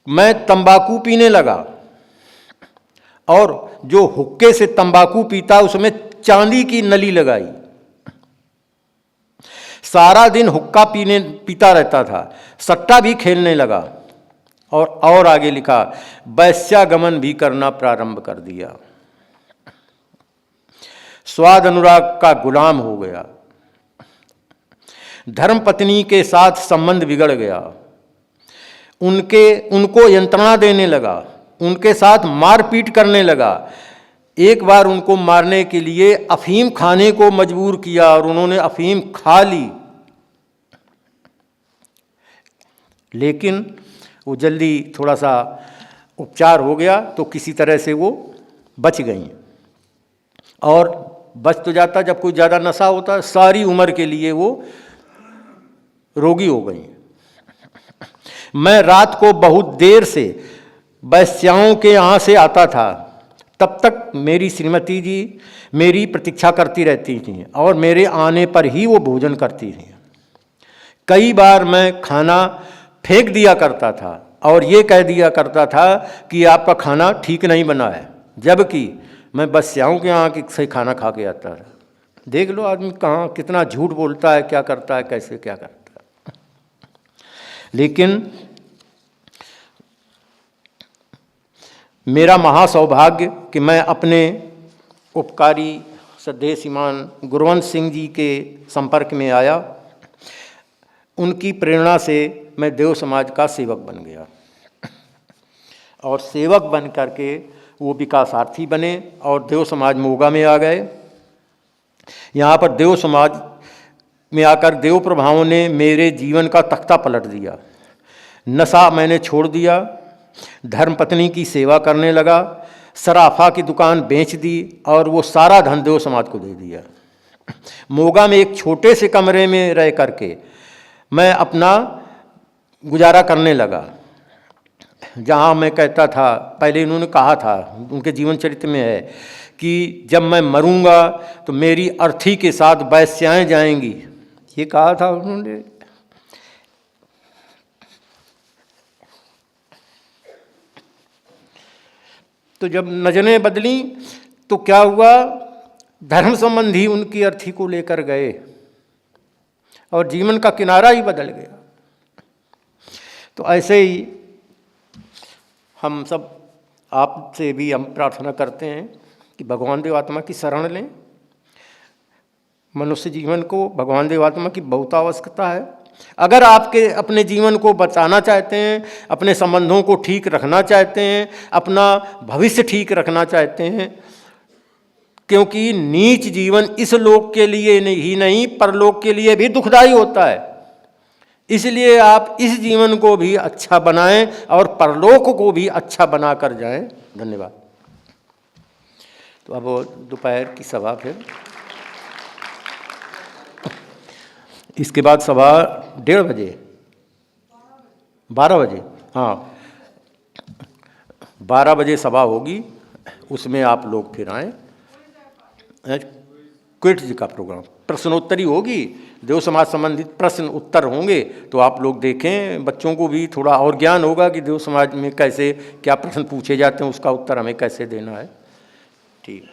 मैं तंबाकू पीने लगा और जो हुक्के से तंबाकू पीता उसमें चांदी की नली लगाई। सारा दिन हुक्का पीता रहता था, सट्टा भी खेलने लगा और आगे लिखा, वैश्यागमन भी करना प्रारंभ कर दिया। स्वाद अनुराग का गुलाम हो गया। धर्मपत्नी के साथ संबंध बिगड़ गया। उनको यंत्रणा देने लगा, उनके साथ मारपीट करने लगा। एक बार उनको मारने के लिए अफीम खाने को मजबूर किया और उन्होंने अफीम खा ली, लेकिन वो जल्दी थोड़ा सा उपचार हो गया तो किसी तरह से वो बच गई। और बच तो जाता जब कोई ज़्यादा नशा होता, सारी उम्र के लिए वो रोगी हो गई। मैं रात को बहुत देर से वैश्याओं के यहाँ से आता था, तब तक मेरी श्रीमती जी मेरी प्रतीक्षा करती रहती थीं और मेरे आने पर ही वो भोजन करती थीं। कई बार मैं खाना फेंक दिया करता था और ये कह दिया करता था कि आपका खाना ठीक नहीं बना है, जबकि मैं वैश्याओं के यहाँ से खाना खा के आता था। देख लो आदमी कहाँ कितना झूठ बोलता है, क्या करता है, कैसे क्या करता है। लेकिन मेरा महासौभाग्य कि मैं अपने उपकारी श्रद्धेय श्रीमान गुरवंत सिंह जी के संपर्क में आया। उनकी प्रेरणा से मैं देव समाज का सेवक बन गया और सेवक बन करके वो विकासार्थी बने और देव समाज मोगा में आ गए। यहाँ पर देव समाज में आकर देव प्रभावों ने मेरे जीवन का तख्ता पलट दिया। नशा मैंने छोड़ दिया, धर्मपत्नी की सेवा करने लगा, सराफा की दुकान बेच दी और वो सारा धन देव समाज को दे दिया। मोगा में एक छोटे से कमरे में रह करके मैं अपना गुजारा करने लगा, जहाँ मैं कहता था, पहले इन्होंने कहा था, उनके जीवन चरित्र में है कि जब मैं मरूंगा तो मेरी अर्थी के साथ वैश्याएं जाएंगी, ये कहा था उन्होंने। तो जब नजरें बदली तो क्या हुआ, धर्म संबंधी उनकी अर्थी को लेकर गए और जीवन का किनारा ही बदल गया। तो ऐसे ही हम सब आपसे भी हम प्रार्थना करते हैं कि भगवान देव आत्मा की शरण लें। मनुष्य जीवन को भगवान देव आत्मा की बहुत आवश्यकता है। अगर आपके अपने जीवन को बचाना चाहते हैं, अपने संबंधों को ठीक रखना चाहते हैं, अपना भविष्य ठीक रखना चाहते हैं, क्योंकि नीच जीवन इस लोक के लिए ही नहीं परलोक के लिए भी दुखदाई होता है। इसलिए आप इस जीवन को भी अच्छा बनाएं और परलोक को भी अच्छा बना कर जाएं। धन्यवाद। तो अब दोपहर की सभा, फिर इसके बाद सभा 1:30 बजे, 12 बजे, हाँ 12 बजे सभा होगी, उसमें आप लोग फिर आएँ। क्विट जी का प्रोग्राम, प्रश्नोत्तरी होगी, देव समाज संबंधित प्रश्न उत्तर होंगे, तो आप लोग देखें, बच्चों को भी थोड़ा और ज्ञान होगा कि देव समाज में कैसे क्या प्रश्न पूछे जाते हैं, उसका उत्तर हमें कैसे देना है। ठीक।